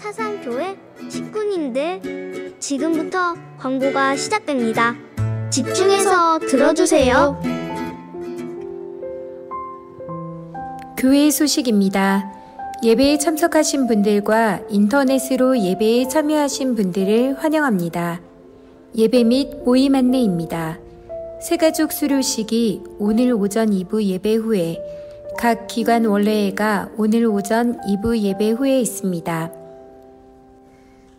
사상교회 식구님들, 지금부터 광고가 시작됩니다. 집중해서 들어주세요. 교회 소식입니다. 예배에 참석하신 분들과 인터넷으로 예배에 참여하신 분들을 환영합니다. 예배 및 모임 안내입니다. 새가족 수료식이 오늘 오전 2부 예배 후에, 각 기관 원례회가 오늘 오전 2부 예배 후에 있습니다.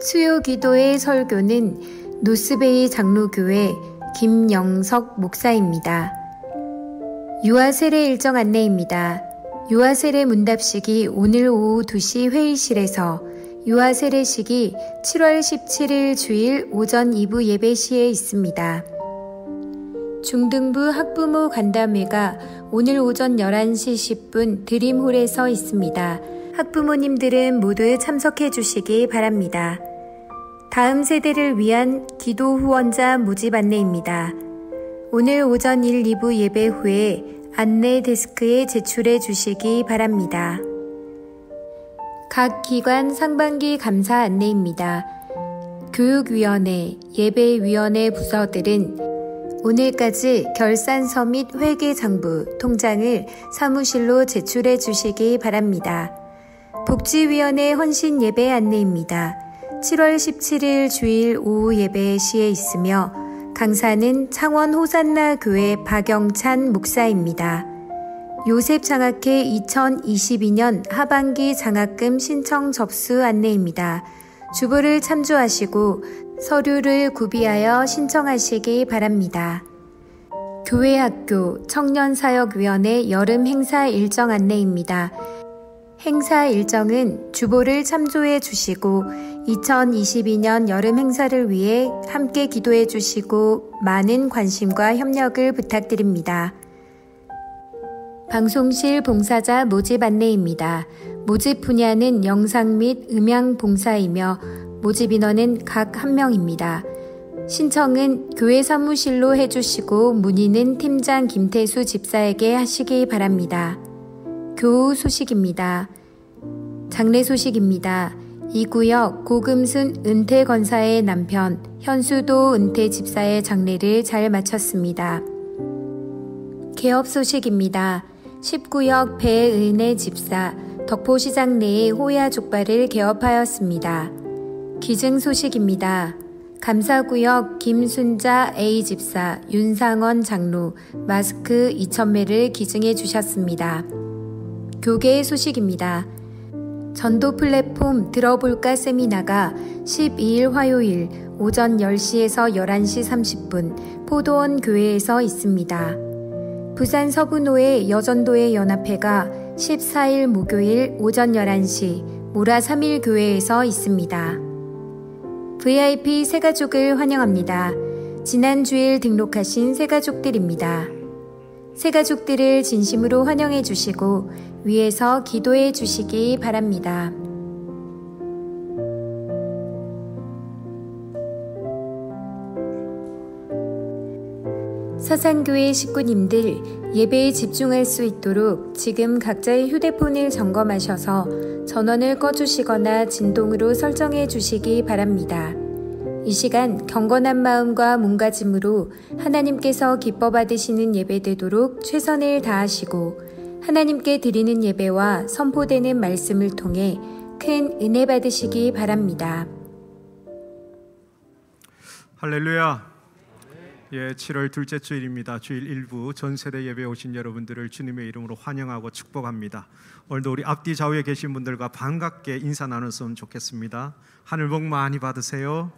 수요 기도의 설교는 노스베이 장로교회 김영석 목사입니다. 유아 세례 일정 안내입니다. 유아 세례 문답식이 오늘 오후 2시 회의실에서, 유아 세례식이 7월 17일 주일 오전 2부 예배 시에 있습니다. 중등부 학부모 간담회가 오늘 오전 11시 10분 드림홀에서 있습니다. 학부모님들은 모두 참석해 주시기 바랍니다. 다음 세대를 위한 기도 후원자 모집 안내입니다. 오늘 오전 1, 2부 예배 후에 안내 데스크에 제출해 주시기 바랍니다. 각 기관 상반기 감사 안내입니다. 교육위원회, 예배위원회 부서들은 오늘까지 결산서 및 회계장부, 통장을 사무실로 제출해 주시기 바랍니다. 복지위원회 헌신 예배 안내입니다. 7월 17일 주일 오후 예배 시에 있으며, 강사는 창원 호산나 교회 박영찬 목사입니다. 요셉 장학회 2022년 하반기 장학금 신청 접수 안내입니다. 주보를 참조하시고 서류를 구비하여 신청하시기 바랍니다. 교회학교 청년사역위원회 여름 행사 일정 안내입니다. 행사 일정은 주보를 참조해 주시고 2022년 여름 행사를 위해 함께 기도해 주시고 많은 관심과 협력을 부탁드립니다. 방송실 봉사자 모집 안내입니다. 모집 분야는 영상 및 음향 봉사이며 모집 인원은 각 1명입니다. 신청은 교회 사무실로 해주시고 문의는 팀장 김태수 집사에게 하시기 바랍니다. 교우 소식입니다. 장례 소식입니다. 이 구역 고금순 은퇴 권사의 남편 현수도 은퇴 집사의 장례를 잘 마쳤습니다. 개업 소식입니다. 10구역 배은혜 집사 덕포시장 내에 호야 족발을 개업하였습니다. 기증 소식입니다. 감사구역 김순자 A집사 윤상원 장로 마스크 2,000매를 기증해 주셨습니다. 교계 소식입니다. 전도 플랫폼 들어볼까 세미나가 12일 화요일 오전 10시에서 11시 30분 포도원 교회에서 있습니다. 부산 서부노회 여전도회 연합회가 14일 목요일 오전 11시 모라 3일 교회에서 있습니다. VIP 새가족을 환영합니다. 지난 주일 등록하신 새가족들입니다. 새가족들을 진심으로 환영해 주시고 위에서 기도해 주시기 바랍니다. 사상교회 식구님들, 예배에 집중할 수 있도록 지금 각자의 휴대폰을 점검하셔서 전원을 꺼주시거나 진동으로 설정해 주시기 바랍니다. 이 시간 경건한 마음과 몸가짐으로 하나님께서 기뻐 받으시는 예배되도록 최선을 다하시고 하나님께 드리는 예배와 선포되는 말씀을 통해 큰 은혜 받으시기 바랍니다. 할렐루야. 7월 둘째 주일입니다. 주일 일부 전세대 예배에 오신 여러분들을 주님의 이름으로 환영하고 축복합니다. 오늘도 우리 앞뒤 좌우에 계신 분들과 반갑게 인사 나눴으면 좋겠습니다. 하늘 복 많이 받으세요.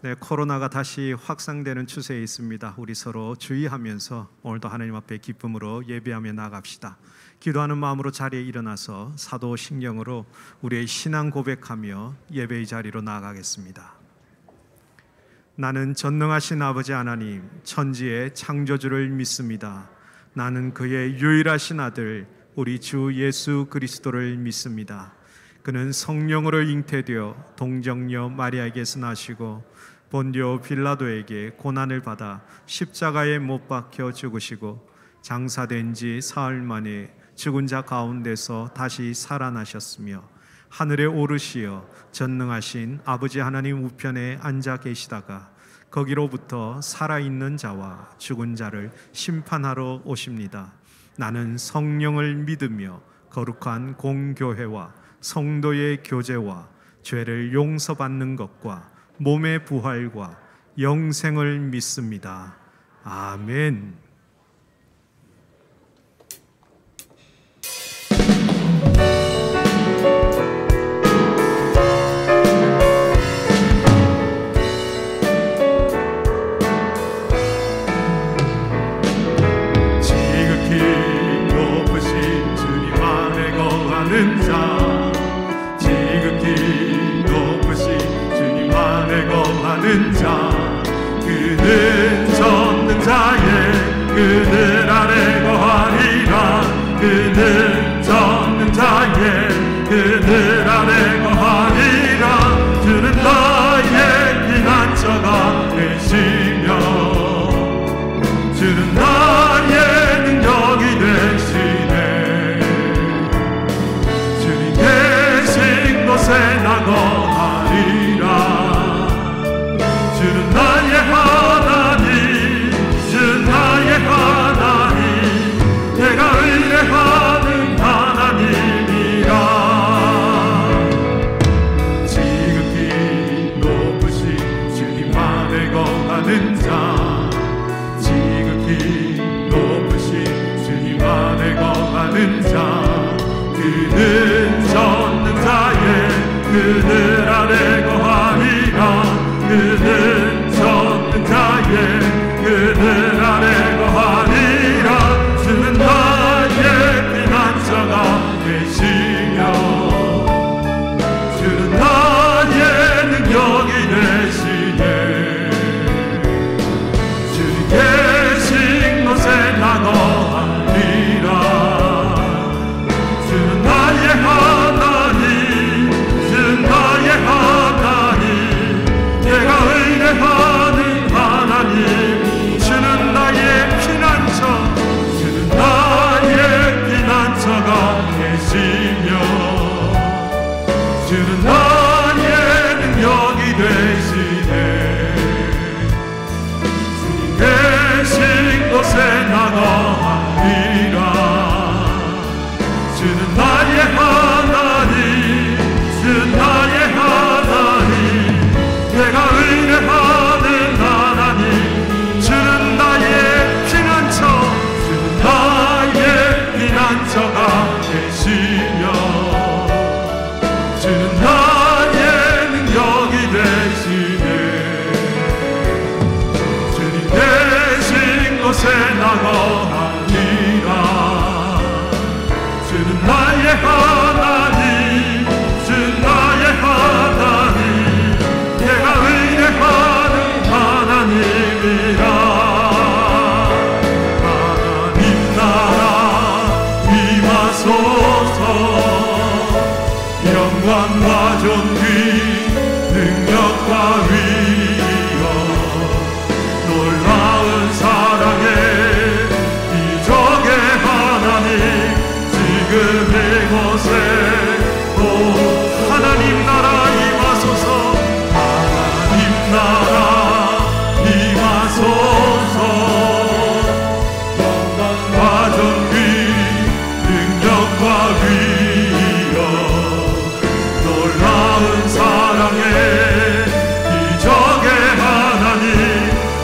네, 코로나가 다시 확산되는 추세에 있습니다. 우리 서로 주의하면서 오늘도 하나님 앞에 기쁨으로 예배하며 나갑시다. 기도하는 마음으로 자리에 일어나서 사도신경으로 우리의 신앙 고백하며 예배의 자리로 나아가겠습니다. 나는 전능하신 아버지 하나님 천지의 창조주를 믿습니다. 나는 그의 유일하신 아들 우리 주 예수 그리스도를 믿습니다. 그는 성령으로 잉태되어 동정녀 마리아에게서 나시고 본디오 빌라도에게 고난을 받아 십자가에 못 박혀 죽으시고 장사된 지 사흘 만에 죽은 자 가운데서 다시 살아나셨으며 하늘에 오르시어 전능하신 아버지 하나님 우편에 앉아 계시다가 거기로부터 살아있는 자와 죽은 자를 심판하러 오십니다. 나는 성령을 믿으며 거룩한 공교회와 성도의 교제와 죄를 용서받는 것과 몸의 부활과 영생을 믿습니다. 아멘. 그는 전능자의 그늘 아래 거하리라. 그는 전능자의 그늘 아래 거하리라. 주는 나의 피난처가 되시며 주는 나의 능력이 되시네. 주님 계신 곳에 나 거하리라. 주는 나의 하나님, 주는 나의 하나님, 내가 의뢰하는 하나님이라. 지극히 높으신 주님 안에 거하는 자, 지극히 높으신 주님 안에 거하는 자, 그는 전능자의 그늘 아래 거하리라. 그는 전능자의 그늘 아래 거하리라. 주는 나의 피난처가 되시며 주는 나의 능력이 되시네. 주님 계신 곳에 나 거하리라. 주는 나의 하나님, 주는 나의 하나님, 내가 의뢰하는 하나님. 주는 나의 피난처, 주는 나의 피난처가 되시며 주는 나의 능력이 되시네. 주님 계신 곳에 나 거하리라. 주는 나의 하나님, 주는 나의 하나님, 내가 의뢰하는 하나님. 주는 나의 피난처, 주는 나의 피난처가 되시며 주는 나의 능력이 되시네. 주님 계신 곳에 나 거하리라. 주는 나의 하나님, 주는 나의 하나님, 내가 의뢰하는 하나님이라. 하나님 나라 임하소서. 영광과 존귀 능력과 위엄 놀라운 사랑의 기적의 하나님. 지금 이곳에 오 하나님 나라 임하소서. 하나님 나라 임하소서. 영광과 존귀 능력과 위엄 놀라운 사랑의 기적의 하나님.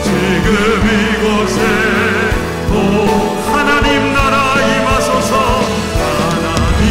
지금 이곳에 오 하나님 나라 임하소서. 하나님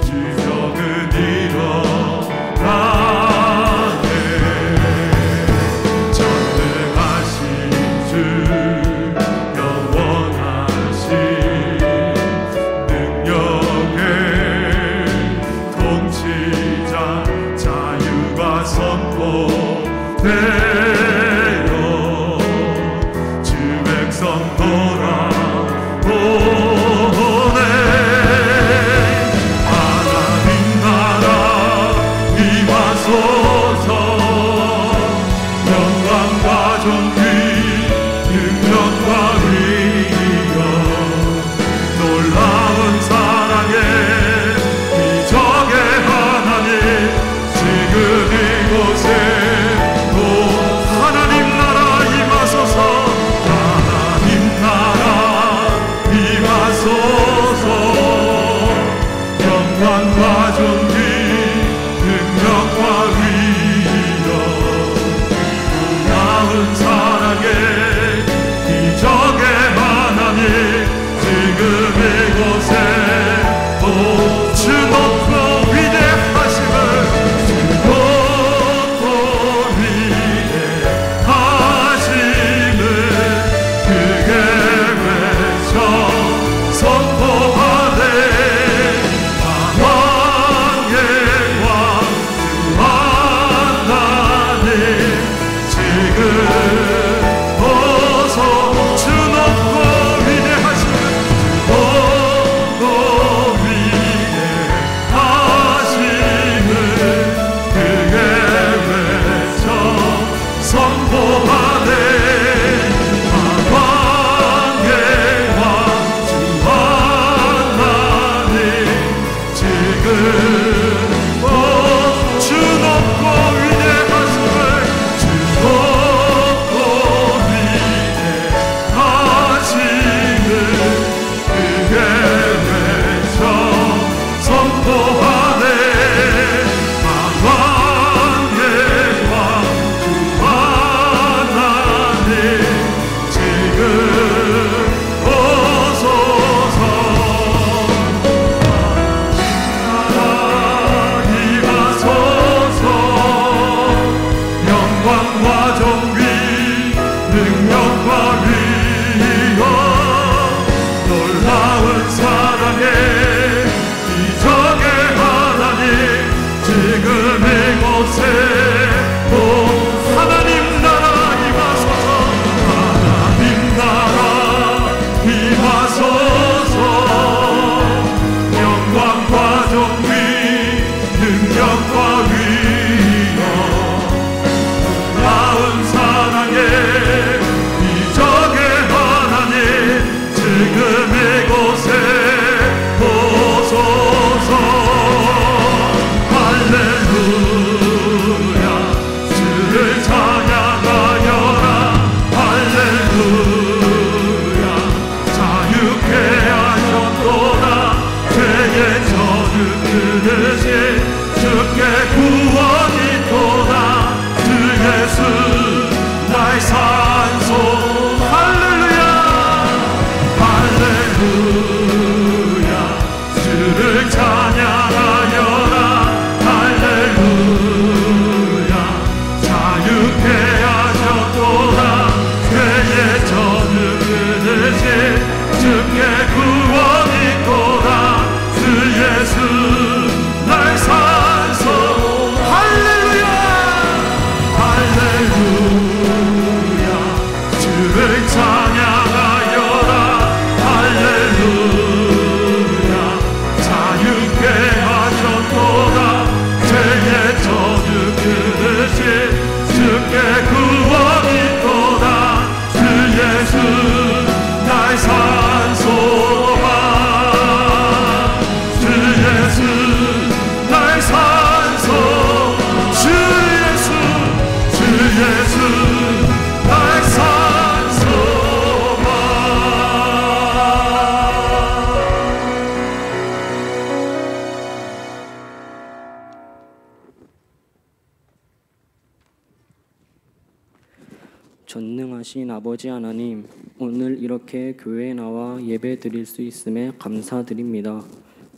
기적은 일어나네. 전능하신 주 영원하신 능력의 통치자 자유가 선포되어 주 백성 돌아오네. 하나님 나라 임하소서. 영광과 존귀 능력과 위엄 놀라운 사랑의 기적의 하나님 지금 이곳에 또 하나님 나라 임하소서. 하나님 나라 임하소서. 영광과 존귀 능력과 위엄 놀라운 사랑의 기적의 하나님 지금 이곳에 또 주 높고 위대하심을 주 높고 위대하심을 크게 외쳐 선포하네. 왕의 왕 주 하나님 지금 어서 주 높고 위대하심을 주 높고 위대하심을 크게 외쳐 선포하네. 왕의 왕 주 하나님 지금 주 높고 위대하심을 주 높고 위대하심을 크게 외쳐 선포하네. 왕의 왕 주 하나님 지금 오소서. 임하소서. 영광과 존귀 능력과 위엄 놀라운 사랑의 기적의 하나님 지금 이곳에 또 하나님 나라 임하소서. 하나님 나라 임하소서. 영광과 존귀 능력과 위엄 놀라운 사랑의 기적의 하나님 지금 이곳에 오소서. 할렐루야 전능하신 아버지 하나님, 오늘 이렇게 교회에 나와 예배 드릴 수 있음에 감사드립니다.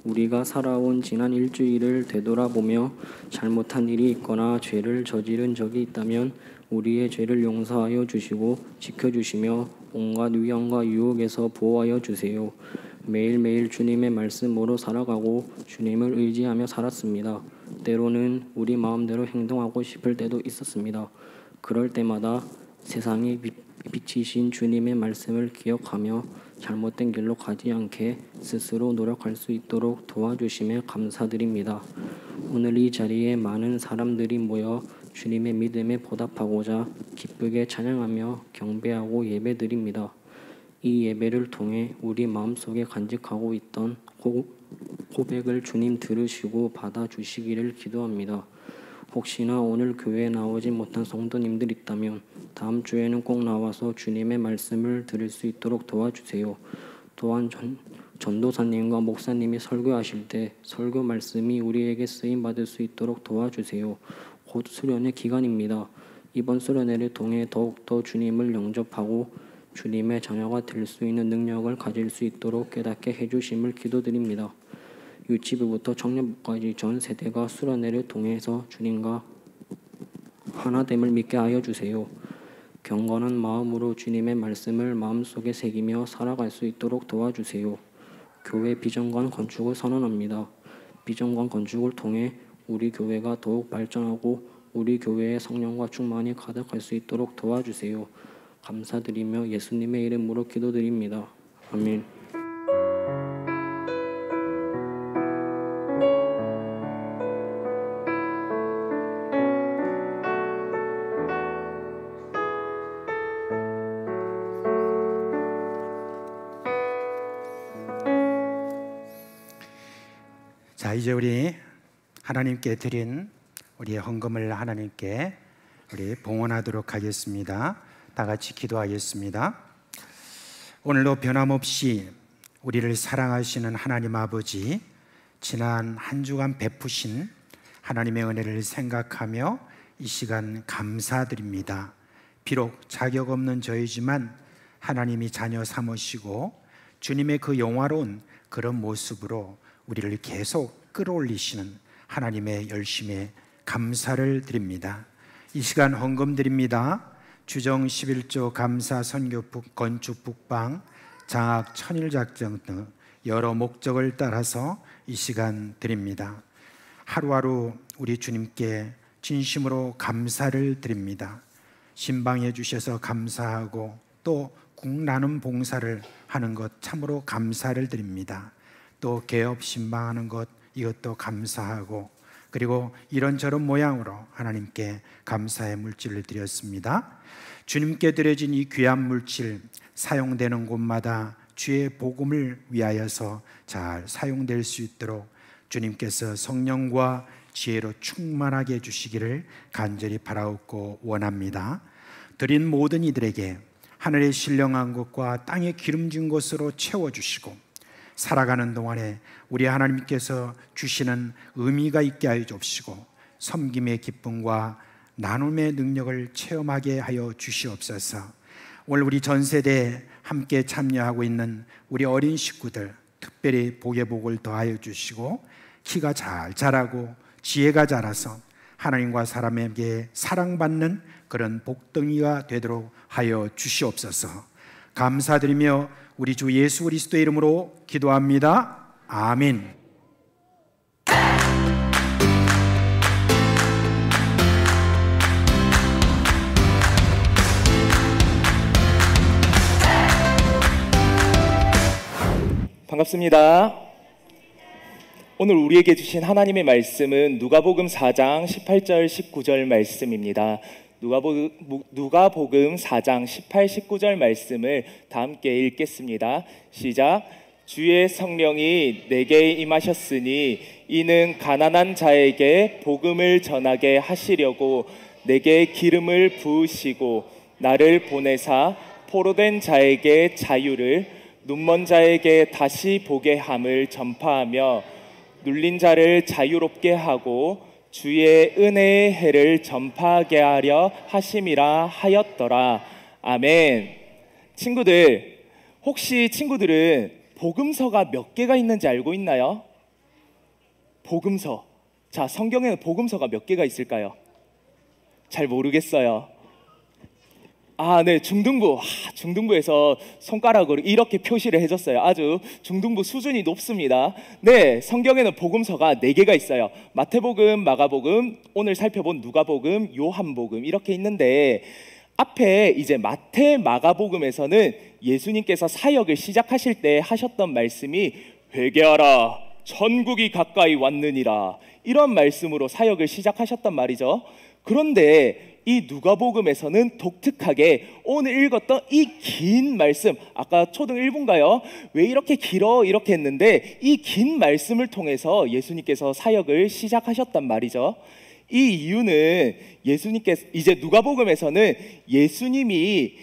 우리가 살아온 지난 일주일을 되돌아보며 잘못한 일이 있거나 죄를 저지른 적이 있다면 우리의 죄를 용서하여 주시고 지켜주시며 온갖 위험과 유혹에서 보호하여 주세요. 매일매일 주님의 말씀으로 살아가고 주님을 의지하며 살았습니다. 때로는 우리 마음대로 행동하고 싶을 때도 있었습니다. 그럴 때마다 세상에 비치신 주님의 말씀을 기억하며 잘못된 길로 가지 않게 스스로 노력할 수 있도록 도와주심에 감사드립니다. 오늘 이 자리에 많은 사람들이 모여 주님의 믿음에 보답하고자 기쁘게 찬양하며 경배하고 예배드립니다. 이 예배를 통해 우리 마음속에 간직하고 있던 고백을 주님 들으시고 받아주시기를 기도합니다. 혹시나 오늘 교회에 나오지 못한 성도님들 있다면 다음 주에는 꼭 나와서 주님의 말씀을 들을 수 있도록 도와주세요. 또한 전도사님과 목사님이 설교하실 때 설교 말씀이 우리에게 쓰임받을 수 있도록 도와주세요. 곧 수련의 기간입니다. 이번 수련회를 통해 더욱더 주님을 영접하고 주님의 자녀가 될 수 있는 능력을 가질 수 있도록 깨닫게 해주심을 기도드립니다. 유치부부터 청년부까지 전 세대가 수련회를 통해서 주님과 하나됨을 믿게 하여 주세요. 경건한 마음으로 주님의 말씀을 마음속에 새기며 살아갈 수 있도록 도와주세요. 교회 비전관 건축을 선언합니다. 비전관 건축을 통해 우리 교회가 더욱 발전하고 우리 교회의 성령과 충만이 가득할 수 있도록 도와주세요. 감사드리며 예수님의 이름으로 기도드립니다. 아멘. 자, 이제 우리 하나님께 드린 우리의 헌금을 하나님께 우리 봉헌하도록 하겠습니다. 다 같이 기도하겠습니다. 오늘도 변함없이 우리를 사랑하시는 하나님 아버지, 지난 한 주간 베푸신 하나님의 은혜를 생각하며 이 시간 감사드립니다. 비록 자격 없는 저희지만 하나님이 자녀 삼으시고 주님의 그 영화로운 그런 모습으로 우리를 계속 끌어올리시는 하나님의 열심에 감사를 드립니다. 이 시간 헌금 드립니다. 주정 11조 감사 선교 건축 북방 장학 천일작전 등 여러 목적을 따라서 이 시간 드립니다. 하루하루 우리 주님께 진심으로 감사를 드립니다. 신방해 주셔서 감사하고 또 국나눔 봉사를 하는 것 참으로 감사를 드립니다. 또 개업 신방하는 것 이것도 감사하고, 그리고 이런저런 모양으로 하나님께 감사의 물질을 드렸습니다. 주님께 드려진 이 귀한 물질 사용되는 곳마다 주의 복음을 위하여서 잘 사용될 수 있도록 주님께서 성령과 지혜로 충만하게 해주시기를 간절히 바라옵고 원합니다. 드린 모든 이들에게 하늘의 신령한 것과 땅의 기름진 것으로 채워주시고 살아가는 동안에 우리 하나님께서 주시는 의미가 있게 하여 주시고 섬김의 기쁨과 나눔의 능력을 체험하게 하여 주시옵소서. 오늘 우리 전 세대에 함께 참여하고 있는 우리 어린 식구들 특별히 복의 복을 더하여 주시고 키가 잘 자라고 지혜가 자라서 하나님과 사람에게 사랑받는 그런 복덩이가 되도록 하여 주시옵소서. 감사드리며 우리 주 예수 그리스도의 이름으로 기도합니다. 아멘. 반갑습니다. 오늘 우리에게 주신 하나님의 말씀은 누가복음 4장 18절 19절 말씀입니다. 누가복음 4장 18, 19절 말씀을 다 함께 읽겠습니다. 시작. 주의 성령이 내게 임하셨으니 이는 가난한 자에게 복음을 전하게 하시려고 내게 기름을 부으시고 나를 보내사 포로된 자에게 자유를, 눈먼 자에게 다시 보게 함을 전파하며 눌린 자를 자유롭게 하고 주의 은혜의 해를 전파하게 하려 하심이라 하였더라. 아멘. 친구들, 혹시 친구들은 복음서가 몇 개가 있는지 알고 있나요? 복음서. 자, 성경에는 복음서가 몇 개가 있을까요? 잘 모르겠어요. 네, 중등부에서 손가락으로 이렇게 표시를 해줬어요. 아주 중등부 수준이 높습니다. 네, 성경에는 복음서가 4개가 있어요. 마태복음, 마가복음, 오늘 살펴본 누가복음, 요한복음 이렇게 있는데, 앞에 이제 마태, 마가복음에서는 예수님께서 사역을 시작하실 때 하셨던 말씀이 회개하라, 천국이 가까이 왔느니라, 이런 말씀으로 사역을 시작하셨단 말이죠. 그런데 이 누가복음에서는 독특하게 오늘 읽었던 이 긴 말씀, 아까 초등 1부인가요? 왜 이렇게 길어? 이렇게 했는데 이 긴 말씀을 통해서 예수님께서 사역을 시작하셨단 말이죠. 이 이유는 예수님께서 이제 누가복음에서는 예수님이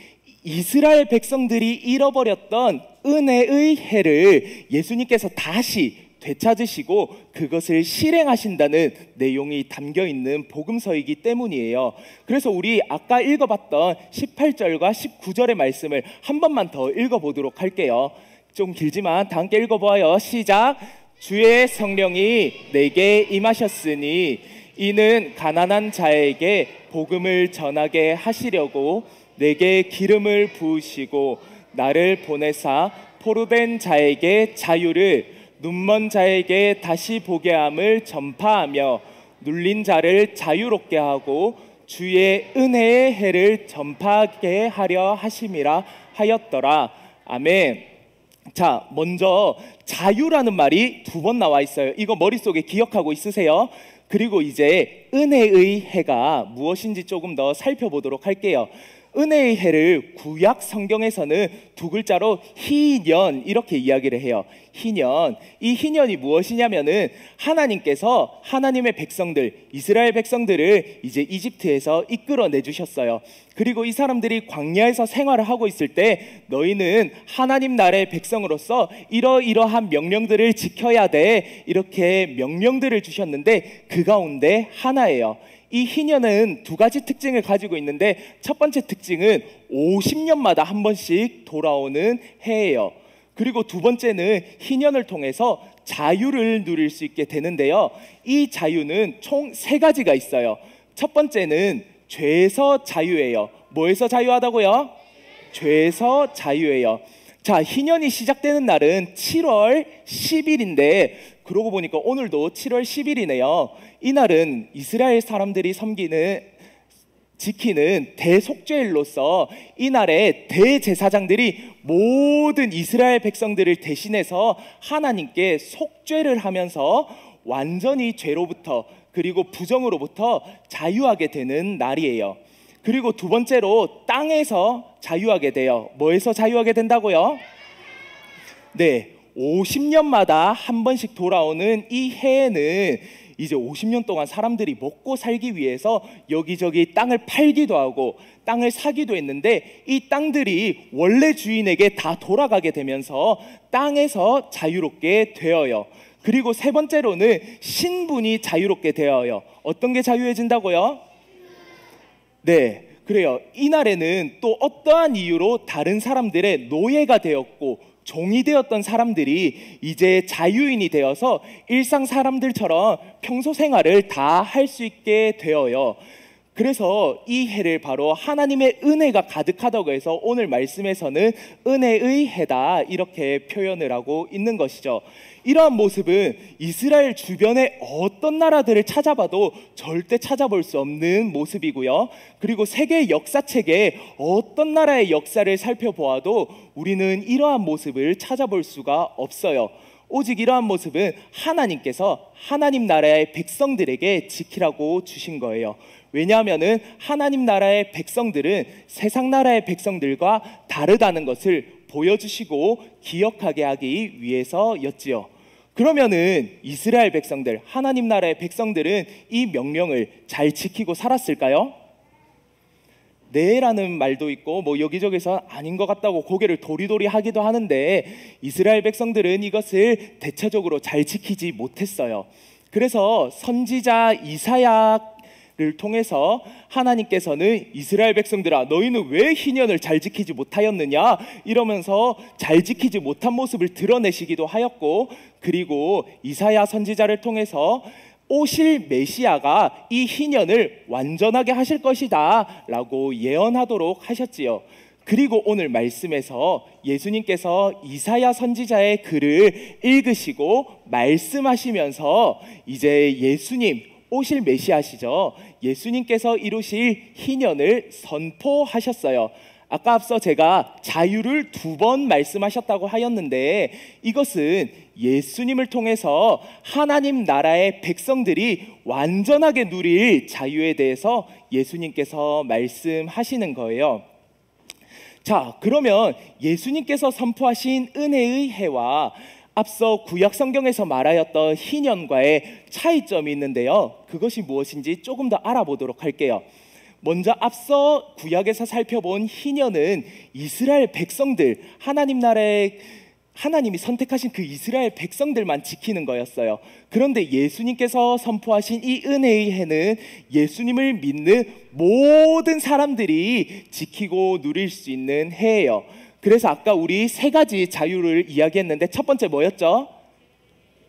이스라엘 백성들이 잃어버렸던 은혜의 해를 예수님께서 다시 되찾으시고 그것을 실행하신다는 내용이 담겨있는 복음서이기 때문이에요. 그래서 우리 아까 읽어봤던 18절과 19절의 말씀을 한 번만 더 읽어보도록 할게요. 좀 길지만 다 함께 읽어보아요. 시작. 주의 성령이 내게 임하셨으니 이는 가난한 자에게 복음을 전하게 하시려고 내게 기름을 부으시고 나를 보내사 포로된 자에게 자유를, 눈먼 자에게 다시 보게 함을 전파하며 눌린 자를 자유롭게 하고 주의 은혜의 해를 전파하게 하려 하심이라 하였더라. 아멘. 자, 먼저 자유라는 말이 2번 나와 있어요. 이거 머릿속에 기억하고 있으세요? 그리고 이제 은혜의 해가 무엇인지 조금 더 살펴보도록 할게요. 은혜의 해를 구약 성경에서는 2글자로 희년 이렇게 이야기를 해요. 희년. 이 희년이 무엇이냐면은 하나님께서 하나님의 백성들, 이스라엘 백성들을 이제 이집트에서 이끌어내 주셨어요. 그리고 이 사람들이 광야에서 생활을 하고 있을 때 너희는 하나님 나라의 백성으로서 이러이러한 명령들을 지켜야 돼, 이렇게 명령들을 주셨는데 그 가운데 하나예요. 이 희년은 2가지 특징을 가지고 있는데 첫 번째 특징은 50년마다 한 번씩 돌아오는 해예요. 그리고 2번째는 희년을 통해서 자유를 누릴 수 있게 되는데요. 이 자유는 총 3가지가 있어요. 첫 번째는 죄에서 자유예요. 뭐에서 자유하다고요? 죄에서 자유예요. 자, 희년이 시작되는 날은 7월 10일인데 그러고 보니까 오늘도 7월 10일이네요. 이날은 이스라엘 사람들이 지키는 대속죄일로서 이날에 대제사장들이 모든 이스라엘 백성들을 대신해서 하나님께 속죄를 하면서 완전히 죄로부터 그리고 부정으로부터 자유하게 되는 날이에요. 그리고 2번째로 땅에서 자유하게 돼요. 뭐에서 자유하게 된다고요? 네, 50년마다 한 번씩 돌아오는 이 해에는 이제 50년 동안 사람들이 먹고 살기 위해서 여기저기 땅을 팔기도 하고 땅을 사기도 했는데 이 땅들이 원래 주인에게 다 돌아가게 되면서 땅에서 자유롭게 되어요. 그리고 3번째로는 신분이 자유롭게 되어요. 어떤 게 자유해진다고요? 네, 그래요. 이날에는 또 어떠한 이유로 다른 사람들의 노예가 되었고 종이 되었던 사람들이 이제 자유인이 되어서 일상 사람들처럼 평소 생활을 다 할 수 있게 되어요. 그래서 이 해를 바로 하나님의 은혜가 가득하다고 해서 오늘 말씀에서는 은혜의 해다 이렇게 표현을 하고 있는 것이죠. 이러한 모습은 이스라엘 주변의 어떤 나라들을 찾아봐도 절대 찾아볼 수 없는 모습이고요. 그리고 세계 역사책에 어떤 나라의 역사를 살펴보아도 우리는 이러한 모습을 찾아볼 수가 없어요. 오직 이러한 모습은 하나님께서 하나님 나라의 백성들에게 지키라고 주신 거예요. 왜냐하면은 하나님 나라의 백성들은 세상 나라의 백성들과 다르다는 것을 보여주시고 기억하게 하기 위해서였지요. 그러면은 이스라엘 백성들, 하나님 나라의 백성들은 이 명령을 잘 지키고 살았을까요? 네라는 말도 있고 뭐 여기저기서 아닌 것 같다고 고개를 도리도리 하기도 하는데 이스라엘 백성들은 이것을 대체적으로 잘 지키지 못했어요. 그래서 선지자 이사야 통해서 하나님께서는 이스라엘 백성들아 너희는 왜 희년을 잘 지키지 못하였느냐 이러면서 잘 지키지 못한 모습을 드러내시기도 하였고, 그리고 이사야 선지자를 통해서 오실 메시아가 이 희년을 완전하게 하실 것이다 라고 예언하도록 하셨지요. 그리고 오늘 말씀에서 예수님께서 이사야 선지자의 글을 읽으시고 말씀하시면서 이제 예수님 오실 메시아시죠, 예수님께서 이루실 희년을 선포하셨어요. 아까 앞서 제가 자유를 2번 말씀하셨다고 하였는데, 이것은 예수님을 통해서 하나님 나라의 백성들이 완전하게 누릴 자유에 대해서 예수님께서 말씀하시는 거예요. 자, 그러면 예수님께서 선포하신 은혜의 해와 앞서 구약 성경에서 말하였던 희년과의 차이점이 있는데요, 그것이 무엇인지 조금 더 알아보도록 할게요. 먼저 앞서 구약에서 살펴본 희년은 이스라엘 백성들, 하나님 나라의 하나님이 선택하신 그 이스라엘 백성들만 지키는 거였어요. 그런데 예수님께서 선포하신 이 은혜의 해는 예수님을 믿는 모든 사람들이 지키고 누릴 수 있는 해예요. 그래서 아까 우리 3가지 자유를 이야기했는데 첫 번째 뭐였죠?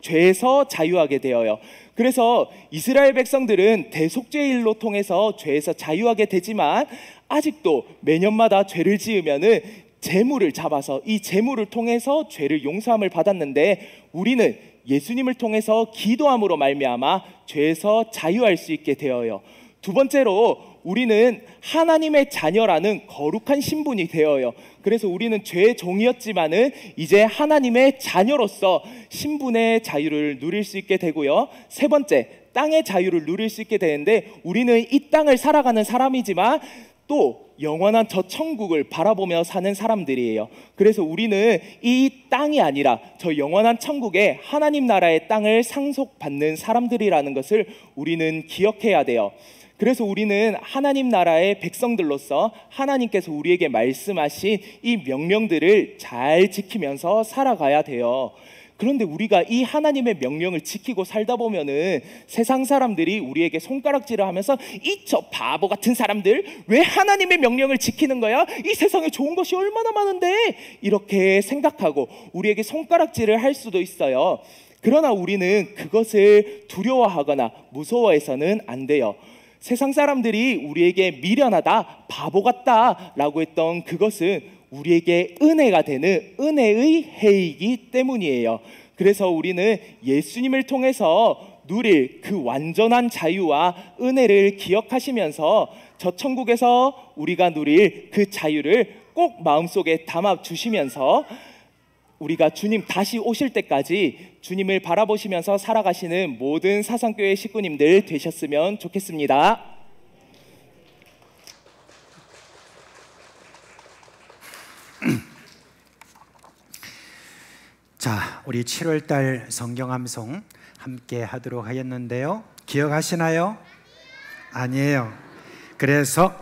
죄에서 자유하게 되어요. 그래서 이스라엘 백성들은 대속죄일로 통해서 죄에서 자유하게 되지만 아직도 매년마다 죄를 지으면은 제물을 잡아서 이 제물을 통해서 죄를 용서함을 받았는데, 우리는 예수님을 통해서 기도함으로 말미암아 죄에서 자유할 수 있게 되어요. 두 번째로 우리는 하나님의 자녀라는 거룩한 신분이 되어요. 그래서 우리는 죄의 종이었지만은 이제 하나님의 자녀로서 신분의 자유를 누릴 수 있게 되고요. 세 번째, 땅의 자유를 누릴 수 있게 되는데, 우리는 이 땅을 살아가는 사람이지만 또 영원한 저 천국을 바라보며 사는 사람들이에요. 그래서 우리는 이 땅이 아니라 저 영원한 천국에 하나님 나라의 땅을 상속받는 사람들이라는 것을 우리는 기억해야 돼요. 그래서 우리는 하나님 나라의 백성들로서 하나님께서 우리에게 말씀하신 이 명령들을 잘 지키면서 살아가야 돼요. 그런데 우리가 이 하나님의 명령을 지키고 살다 보면은 세상 사람들이 우리에게 손가락질을 하면서 이 저 바보 같은 사람들 왜 하나님의 명령을 지키는 거야? 이 세상에 좋은 것이 얼마나 많은데, 이렇게 생각하고 우리에게 손가락질을 할 수도 있어요. 그러나 우리는 그것을 두려워하거나 무서워해서는 안 돼요. 세상 사람들이 우리에게 미련하다, 바보 같다 라고 했던 그것은 우리에게 은혜가 되는 은혜의 해이기 때문이에요. 그래서 우리는 예수님을 통해서 누릴 그 완전한 자유와 은혜를 기억하시면서 저 천국에서 우리가 누릴 그 자유를 꼭 마음속에 담아 주시면서 우리가 주님 다시 오실 때까지 주님을 바라보시면서 살아가시는 모든 사상교회 식구님들 되셨으면 좋겠습니다. 자, 우리 7월달 성경암송 함께 하도록 하였는데요, 기억하시나요? 아니에요. 그래서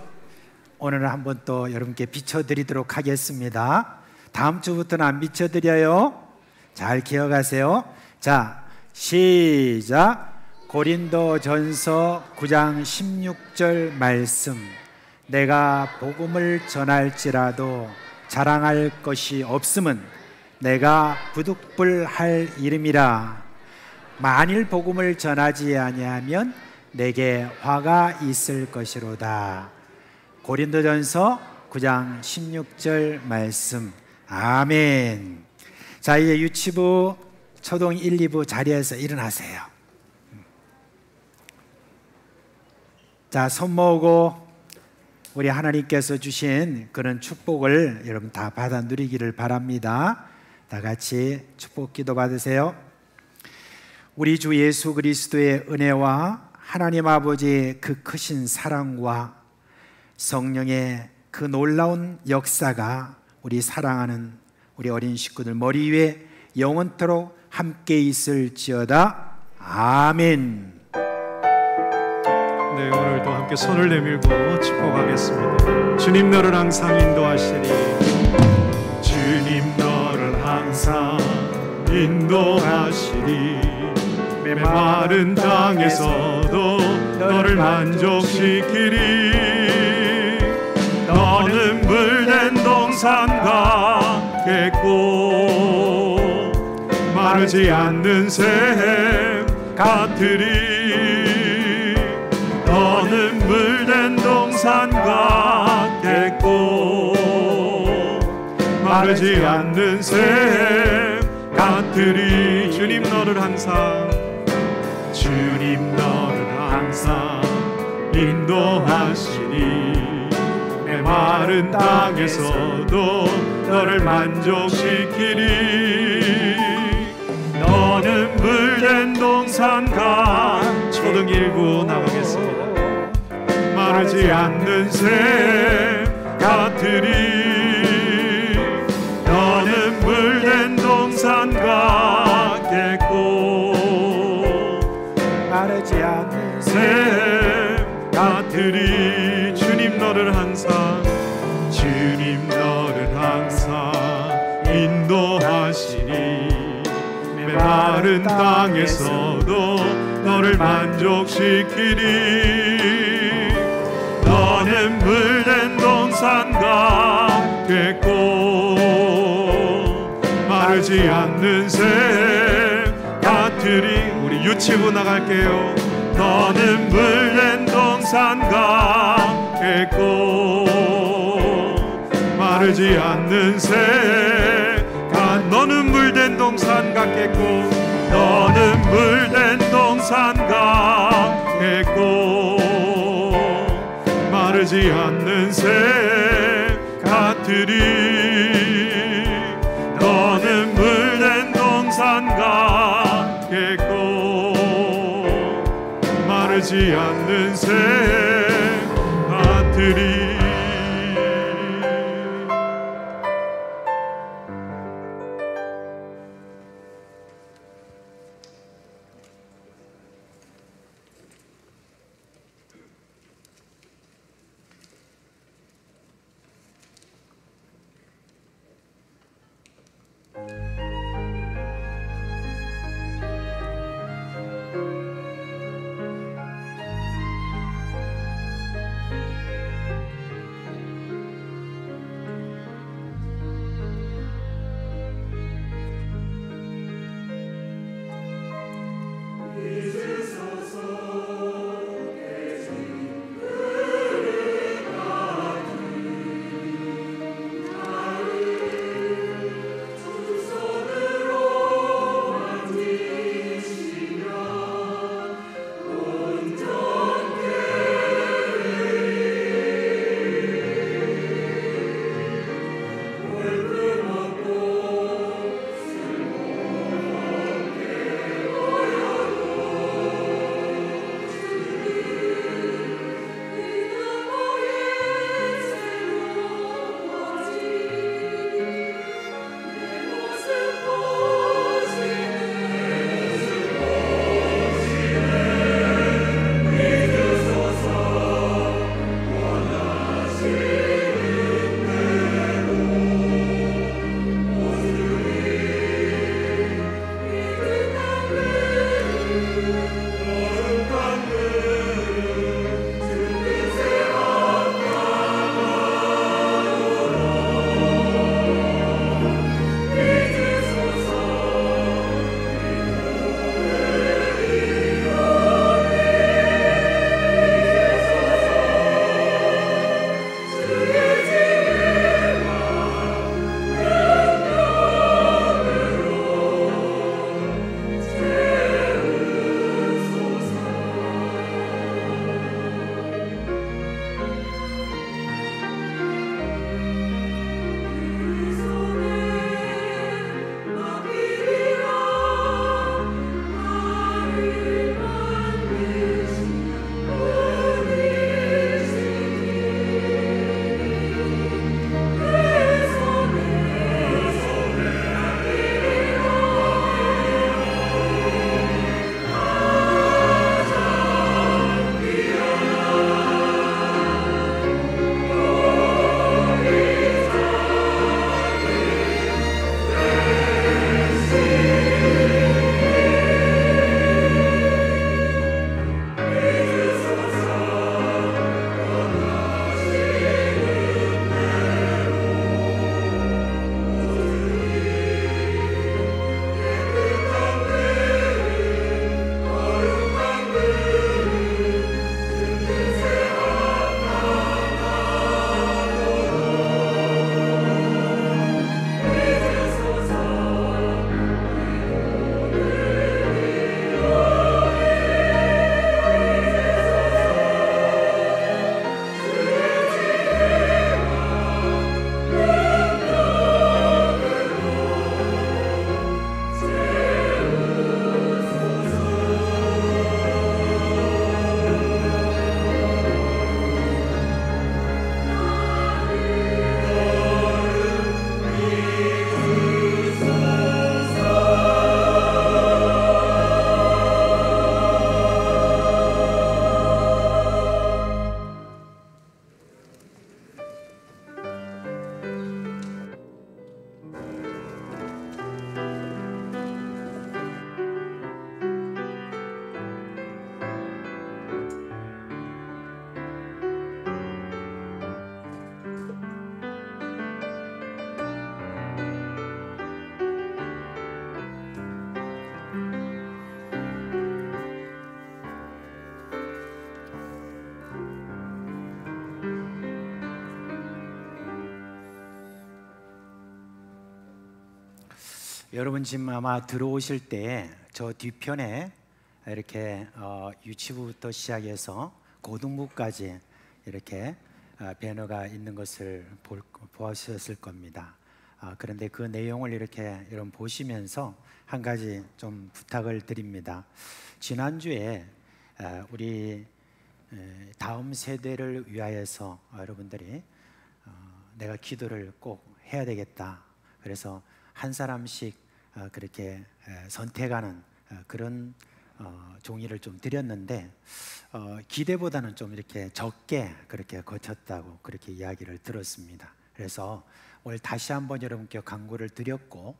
오늘은 한번 또 여러분께 비춰드리도록 하겠습니다. 다음 주부터는 안 비춰드려요. 잘 기억하세요. 자, 시작. 고린도전서 9장 16절 말씀. 내가 복음을 전할지라도 자랑할 것이 없음은 내가 부득불할 일임이라. 만일 복음을 전하지 아니하면 내게 화가 있을 것이로다. 고린도전서 9장 16절 말씀. 아멘. 자, 이제 유치부 초등 1, 2부 자리에서 일어나세요. 자, 손 모으고 우리 하나님께서 주신 그런 축복을 여러분 다 받아 누리기를 바랍니다. 다 같이 축복 기도 받으세요. 우리 주 예수 그리스도의 은혜와 하나님 아버지의 그 크신 사랑과 성령의 그 놀라운 역사가 우리 사랑하는 우리 어린 식구들 머리 위에 영원토록 함께 있을지어다. 아멘. 네, 오늘도 함께 손을 내밀고 축복하겠습니다. 주님 너를 항상 인도하시리. 주님 너를 항상 인도하시리. 메마른 땅에서도 너를 만족시키리. 너는 물된 동산과 겠고 마르지 않는 샘 같으리. 너는 물된 동산과 겠고 마르지 않는 샘 같으리. 주님 너를 항상 인도하시니 메마른 땅에서도 너를 만족시키리. 너는 물된 동산과 초등 1구 나가겠습니다. 마르지 않는 샘 같으리. 너는 물된 동산과 겠고 마르지 않는 샘 같으리. 주님 너를 항상 인도하시니 메마른 땅에서도 너를 만족시키리. 너는 물된 동산과 겠고 마르지 않는 샘 같으리. 우리 유치부 나갈게요. 너는 물된 동산과 겠고 마르지 않는 샘 너는 물된 동산 같겠고. 너는 물된 동산 같겠고 마르지 않는 샘 같으리. 너는 물된 동산 같겠고 마르지 않는 샘 같으리. 여러분 지금 아마 들어오실 때 저 뒤편에 이렇게 유치부부터 시작해서 고등부까지 이렇게 배너가 있는 것을 보셨을 겁니다. 그런데 그 내용을 이렇게 여러분 보시면서 한 가지 좀 부탁을 드립니다. 지난주에 우리 다음 세대를 위하여서 여러분들이 내가 기도를 꼭 해야 되겠다. 그래서 한 사람씩 그렇게 선택하는 그런 종이를 좀 드렸는데 기대보다는 좀 이렇게 적게 그렇게 거쳤다고 그렇게 이야기를 들었습니다. 그래서 오늘 다시 한번 여러분께 강구를 드렸고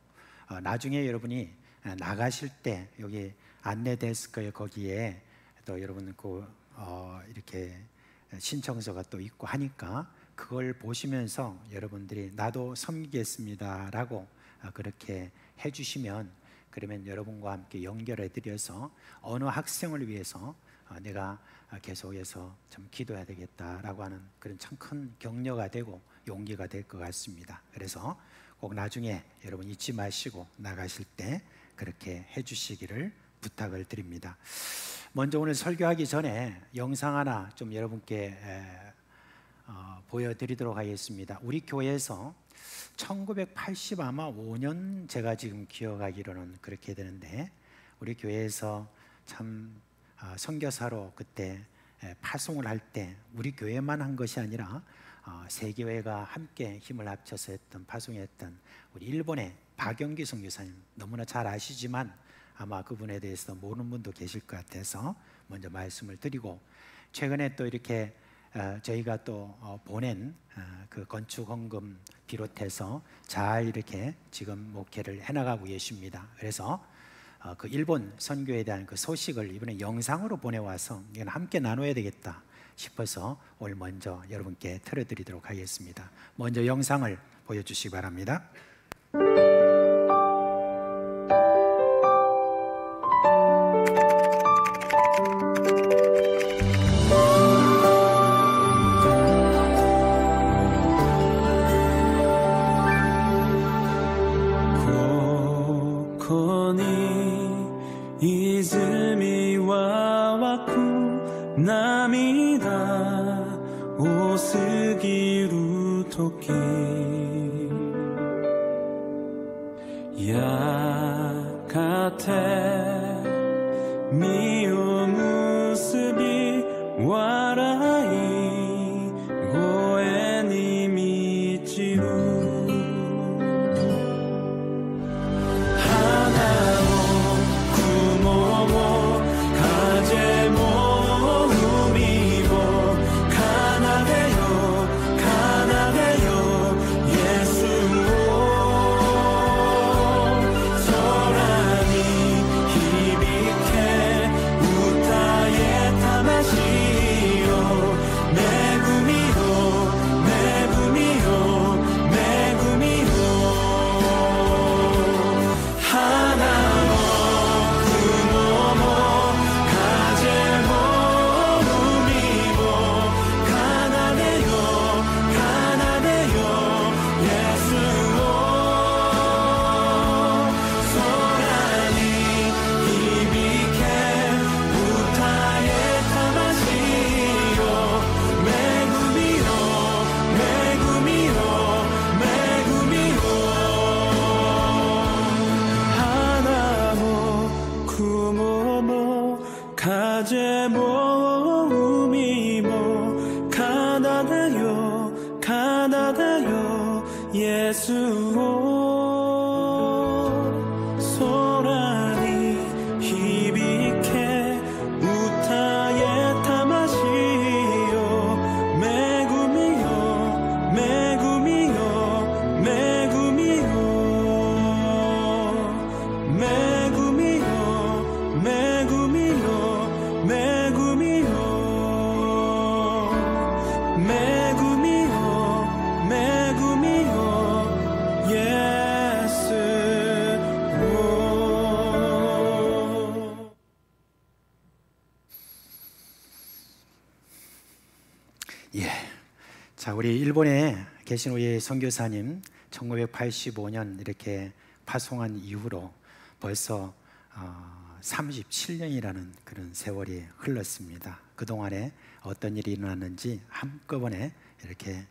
나중에 여러분이 나가실 때 여기 안내 데스크에 거기에 또 여러분 이렇게 신청서가 또 있고 하니까 그걸 보시면서 여러분들이 나도 섬기겠습니다라고 그렇게 해주시면 그러면 여러분과 함께 연결해 드려서 어느 학생을 위해서 내가 계속해서 좀 기도해야 되겠다라고 하는 그런 참 큰 격려가 되고 용기가 될 것 같습니다. 그래서 꼭 나중에 여러분 잊지 마시고 나가실 때 그렇게 해주시기를 부탁을 드립니다. 먼저 오늘 설교하기 전에 영상 하나 좀 여러분께 보여드리도록 하겠습니다. 우리 교회에서 1980 아마 5년 제가 지금 기억하기로는 그렇게 되는데 우리 교회에서 참 선교사로 그때 파송을 할 때 우리 교회만 한 것이 아니라 세 교회가 함께 힘을 합쳐서 했던 파송했던 우리 일본의 박영기 선교사님 너무나 잘 아시지만 아마 그분에 대해서 모르는 분도 계실 것 같아서 먼저 말씀을 드리고 최근에 또 이렇게 저희가 또 보낸 그 건축 헌금 비롯해서 잘 이렇게 지금 목회를 해나가고 계십니다. 그래서 그 일본 선교에 대한 그 소식을 이번에 영상으로 보내와서 이건 함께 나눠야 되겠다 싶어서 오늘 먼저 여러분께 틀어드리도록 하겠습니다. 먼저 영상을 보여주시기 바랍니다. 우리 일본에 계신 우리 선교사님 1985년 이렇게 파송한 이후로 벌써 37년이라는 그런 세월이 흘렀습니다. 그동안에 어떤 일이 일어났는지 한꺼번에 이렇게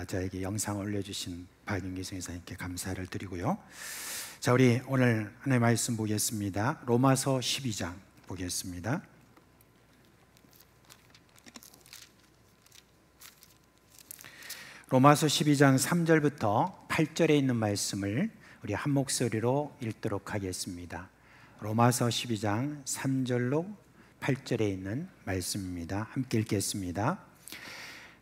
저에게 영상을 올려주신 박윤기 선생님께 감사를 드리고요. 자, 우리 오늘 하나님의 말씀 보겠습니다. 로마서 12장 보겠습니다. 로마서 12장 3절부터 8절에 있는 말씀을 우리 한 목소리로 읽도록 하겠습니다. 로마서 12장 3절로 8절에 있는 말씀입니다. 함께 읽겠습니다.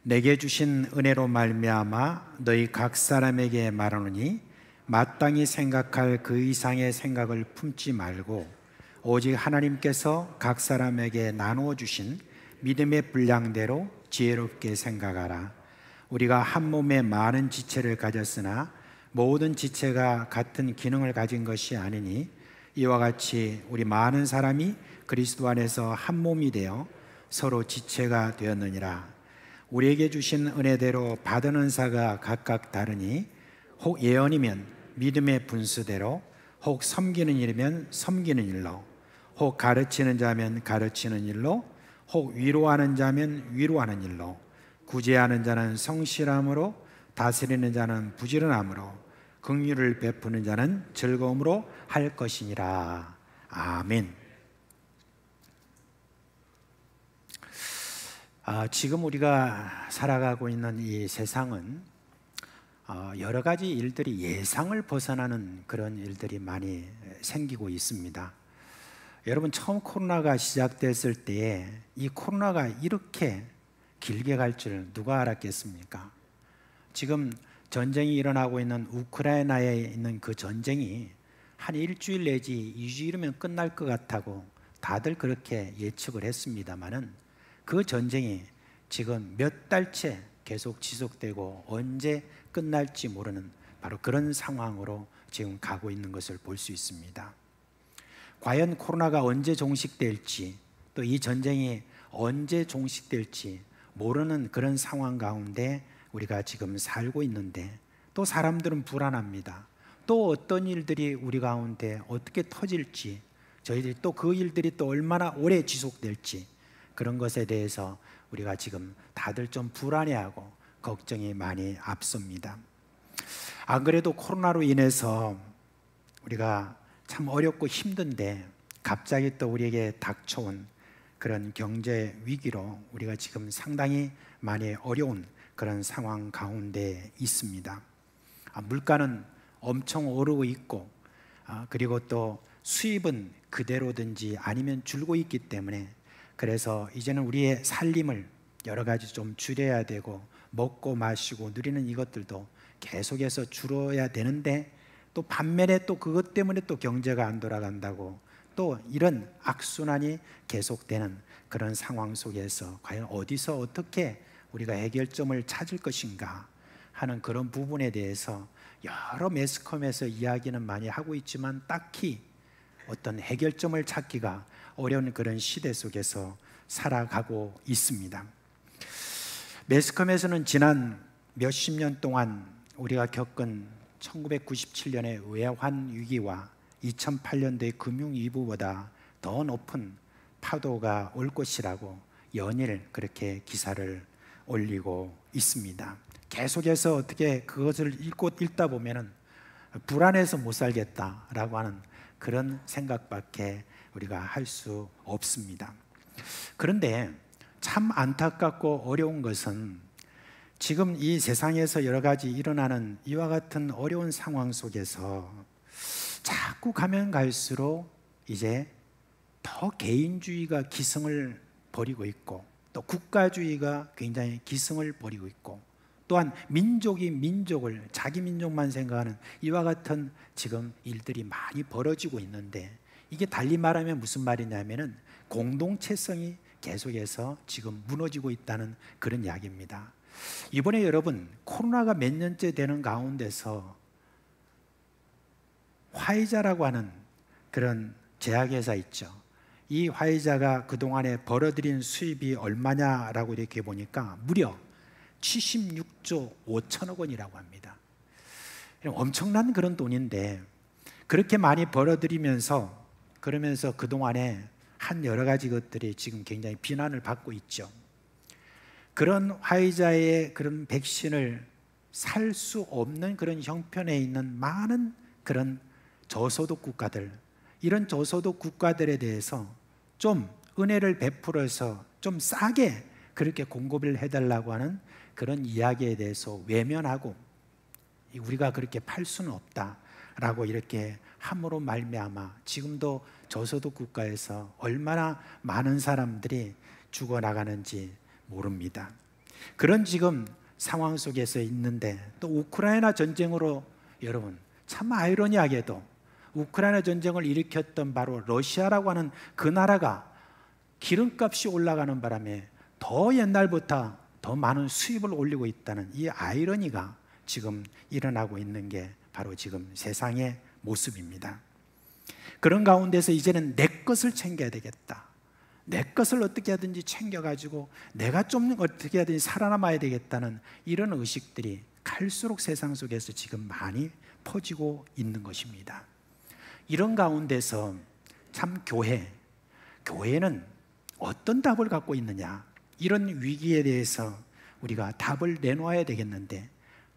내게 주신 은혜로 말미암아 너희 각 사람에게 말하노니 마땅히 생각할 그 이상의 생각을 품지 말고 오직 하나님께서 각 사람에게 나누어 주신 믿음의 분량대로 지혜롭게 생각하라. 우리가 한 몸에 많은 지체를 가졌으나 모든 지체가 같은 기능을 가진 것이 아니니 이와 같이 우리 많은 사람이 그리스도 안에서 한 몸이 되어 서로 지체가 되었느니라. 우리에게 주신 은혜대로 받은 은사가 각각 다르니 혹 예언이면 믿음의 분수대로, 혹 섬기는 일이면 섬기는 일로, 혹 가르치는 자면 가르치는 일로, 혹 위로하는 자면 위로하는 일로, 구제하는 자는 성실함으로, 다스리는 자는 부지런함으로, 긍휼을 베푸는 자는 즐거움으로 할 것이니라. 아멘. 지금 우리가 살아가고 있는 이 세상은 여러 가지 일들이 예상을 벗어나는 그런 일들이 많이 생기고 있습니다. 여러분, 처음 코로나가 시작됐을 때 이 코로나가 이렇게 길게 갈 줄 누가 알았겠습니까? 지금 전쟁이 일어나고 있는 우크라이나에 있는 그 전쟁이 한 일주일 내지 2주일이면 끝날 것 같다고 다들 그렇게 예측을 했습니다마는 그 전쟁이 지금 몇 달째 계속 지속되고 언제 끝날지 모르는 바로 그런 상황으로 지금 가고 있는 것을 볼 수 있습니다. 과연 코로나가 언제 종식될지, 또 이 전쟁이 언제 종식될지 모르는 그런 상황 가운데 우리가 지금 살고 있는데, 또 사람들은 불안합니다. 또 어떤 일들이 우리 가운데 어떻게 터질지, 저희들이 또 그 일들이 또 얼마나 오래 지속될지, 그런 것에 대해서 우리가 지금 다들 좀 불안해하고 걱정이 많이 앞섭니다. 안 그래도 코로나로 인해서 우리가 참 어렵고 힘든데 갑자기 또 우리에게 닥쳐온 그런 경제 위기로 우리가 지금 상당히 많이 어려운 그런 상황 가운데 있습니다. 물가는 엄청 오르고 있고, 그리고 또 수입은 그대로든지 아니면 줄고 있기 때문에, 그래서 이제는 우리의 살림을 여러 가지 좀 줄여야 되고, 먹고 마시고 누리는 이것들도 계속해서 줄어야 되는데, 또 반면에 또 그것 때문에 또 경제가 안 돌아간다고 또 이런 악순환이 계속되는 그런 상황 속에서 과연 어디서 어떻게 우리가 해결점을 찾을 것인가 하는 그런 부분에 대해서 여러 매스컴에서 이야기는 많이 하고 있지만 딱히 어떤 해결점을 찾기가 어려운 그런 시대 속에서 살아가고 있습니다. 매스컴에서는 지난 몇십 년 동안 우리가 겪은 1997년의 외환 위기와 2008년도의 금융위기보다 더 높은 파도가 올 것이라고 연일 그렇게 기사를 올리고 있습니다. 계속해서 어떻게 그것을 읽다 보면은 불안해서 못 살겠다라고 하는 그런 생각밖에 우리가 할 수 없습니다. 그런데 참 안타깝고 어려운 것은 지금 이 세상에서 여러 가지 일어나는 이와 같은 어려운 상황 속에서 자꾸 가면 갈수록 이제 더 개인주의가 기승을 벌이고 있고, 또 국가주의가 굉장히 기승을 벌이고 있고, 또한 민족이 민족을 자기 민족만 생각하는 이와 같은 지금 일들이 많이 벌어지고 있는데, 이게 달리 말하면 무슨 말이냐면은 공동체성이 계속해서 지금 무너지고 있다는 그런 이야기입니다. 이번에 여러분 코로나가 몇 년째 되는 가운데서 화이자라고 하는 그런 제약회사 있죠. 이 화이자가 그동안에 벌어들인 수입이 얼마냐라고 이렇게 보니까 무려 76조 5천억 원이라고 합니다. 엄청난 그런 돈인데, 그렇게 많이 벌어들이면서 그러면서 그동안에 한 여러 가지 것들이 지금 굉장히 비난을 받고 있죠. 그런 화이자의 그런 백신을 살 수 없는 그런 형편에 있는 많은 그런 저소득 국가들, 이런 저소득 국가들에 대해서 좀 은혜를 베풀어서 좀 싸게 그렇게 공급을 해달라고 하는 그런 이야기에 대해서 외면하고 우리가 그렇게 팔 수는 없다라고 이렇게 함으로 말미암아 지금도 저소득 국가에서 얼마나 많은 사람들이 죽어나가는지 모릅니다. 그런 지금 상황 속에서 있는데 또 우크라이나 전쟁으로 여러분 참 아이러니하게도 우크라이나 전쟁을 일으켰던 바로 러시아라고 하는 그 나라가 기름값이 올라가는 바람에 더 옛날부터 더 많은 수입을 올리고 있다는 이 아이러니가 지금 일어나고 있는 게 바로 지금 세상의 모습입니다. 그런 가운데서 이제는 내 것을 챙겨야 되겠다, 내 것을 어떻게 하든지 챙겨가지고 내가 좀 어떻게 하든지 살아남아야 되겠다는 이런 의식들이 갈수록 세상 속에서 지금 많이 퍼지고 있는 것입니다. 이런 가운데서 참 교회는 어떤 답을 갖고 있느냐, 이런 위기에 대해서 우리가 답을 내놓아야 되겠는데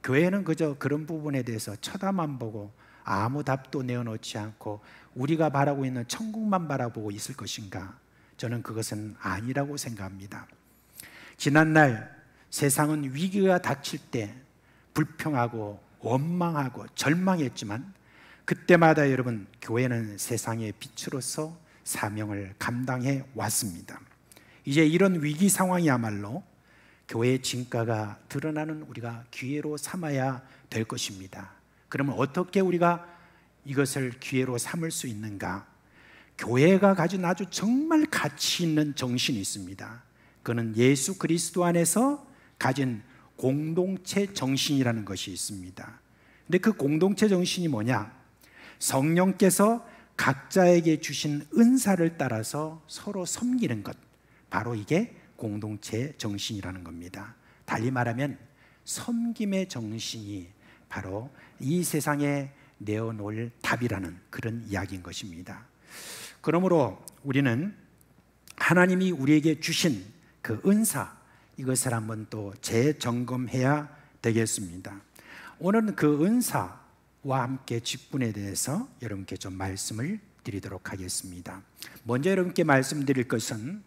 교회는 그저 그런 부분에 대해서 쳐다만 보고 아무 답도 내어놓지 않고 우리가 바라고 있는 천국만 바라보고 있을 것인가? 저는 그것은 아니라고 생각합니다. 지난날 세상은 위기가 닥칠 때 불평하고 원망하고 절망했지만 그때마다 여러분 교회는 세상의 빛으로서 사명을 감당해 왔습니다. 이제 이런 위기 상황이야말로 교회의 진가가 드러나는 우리가 기회로 삼아야 될 것입니다. 그러면 어떻게 우리가 이것을 기회로 삼을 수 있는가? 교회가 가진 아주 정말 가치 있는 정신이 있습니다. 그는 예수 그리스도 안에서 가진 공동체 정신이라는 것이 있습니다. 근데 그 공동체 정신이 뭐냐? 성령께서 각자에게 주신 은사를 따라서 서로 섬기는 것, 바로 이게 공동체 정신이라는 겁니다. 달리 말하면 섬김의 정신이 바로 이 세상에 내어놓을 답이라는 그런 이야기인 것입니다. 그러므로 우리는 하나님이 우리에게 주신 그 은사, 이것을 한번 또 재점검해야 되겠습니다. 오늘은 그 은사와 함께 직분에 대해서 여러분께 좀 말씀을 드리도록 하겠습니다. 먼저 여러분께 말씀드릴 것은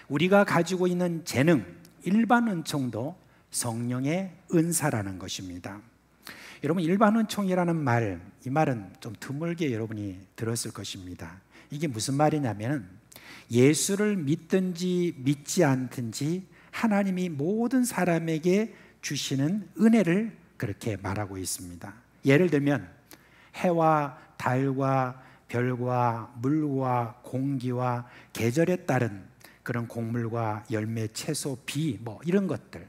우리가 가지고 있는 재능, 일반 은총도 성령의 은사라는 것입니다. 여러분, 일반 은총이라는 말, 이 말은 좀 드물게 여러분이 들었을 것입니다. 이게 무슨 말이냐면 예수를 믿든지 믿지 않든지 하나님이 모든 사람에게 주시는 은혜를 그렇게 말하고 있습니다. 예를 들면 해와 달과 별과 물과 공기와 계절에 따른 그런 곡물과 열매, 채소, 비, 이런 것들,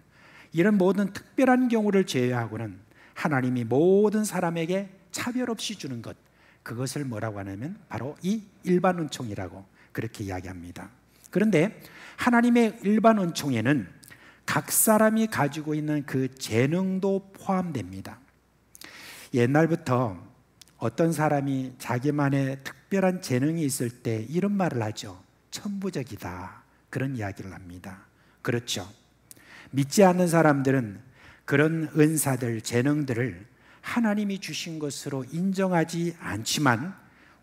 이런 모든 특별한 경우를 제외하고는 하나님이 모든 사람에게 차별 없이 주는 것, 그것을 뭐라고 하냐면 바로 이 일반 은총이라고 그렇게 이야기합니다. 그런데 하나님의 일반 은총에는 각 사람이 가지고 있는 그 재능도 포함됩니다. 옛날부터 어떤 사람이 자기만의 특별한 재능이 있을 때 이런 말을 하죠. 천부적이다, 그런 이야기를 합니다. 그렇죠. 믿지 않는 사람들은 그런 은사들, 재능들을 하나님이 주신 것으로 인정하지 않지만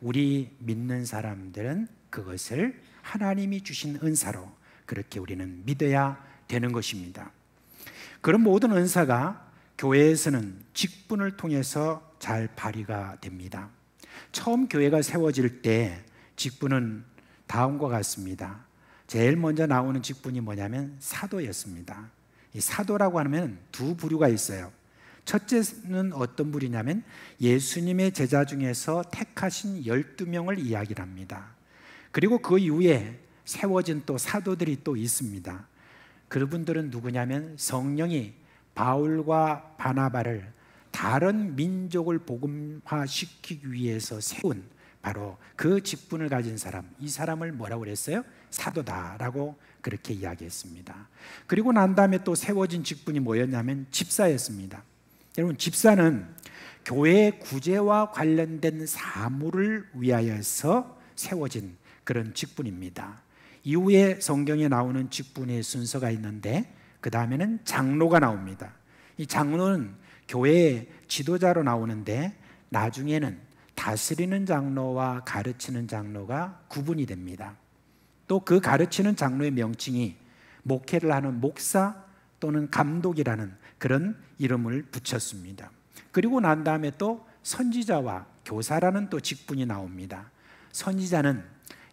우리 믿는 사람들은 그것을 하나님이 주신 은사로 그렇게 우리는 믿어야 되는 것입니다. 그런 모든 은사가 교회에서는 직분을 통해서 잘 발휘가 됩니다. 처음 교회가 세워질 때 직분은 다음과 같습니다. 제일 먼저 나오는 직분이 뭐냐면 사도였습니다. 이 사도라고 하면 두 부류가 있어요. 첫째는 어떤 부류냐면 예수님의 제자 중에서 택하신 12명을 이야기를 합니다. 그리고 그 이후에 세워진 또 사도들이 또 있습니다. 그분들은 누구냐면 성령이 바울과 바나바를 다른 민족을 복음화시키기 위해서 세운 바로 그 직분을 가진 사람, 이 사람을 뭐라고 그랬어요? 사도다라고 그렇게 이야기했습니다. 그리고 난 다음에 또 세워진 직분이 뭐였냐면 집사였습니다. 여러분, 집사는 교회 구제와 관련된 사무를 위하여서 세워진 그런 직분입니다. 이후에 성경에 나오는 직분의 순서가 있는데 그 다음에는 장로가 나옵니다. 이 장로는 교회의 지도자로 나오는데 나중에는 다스리는 장로와 가르치는 장로가 구분이 됩니다. 또 그 가르치는 장로의 명칭이 목회를 하는 목사 또는 감독이라는 그런 이름을 붙였습니다. 그리고 난 다음에 또 선지자와 교사라는 또 직분이 나옵니다. 선지자는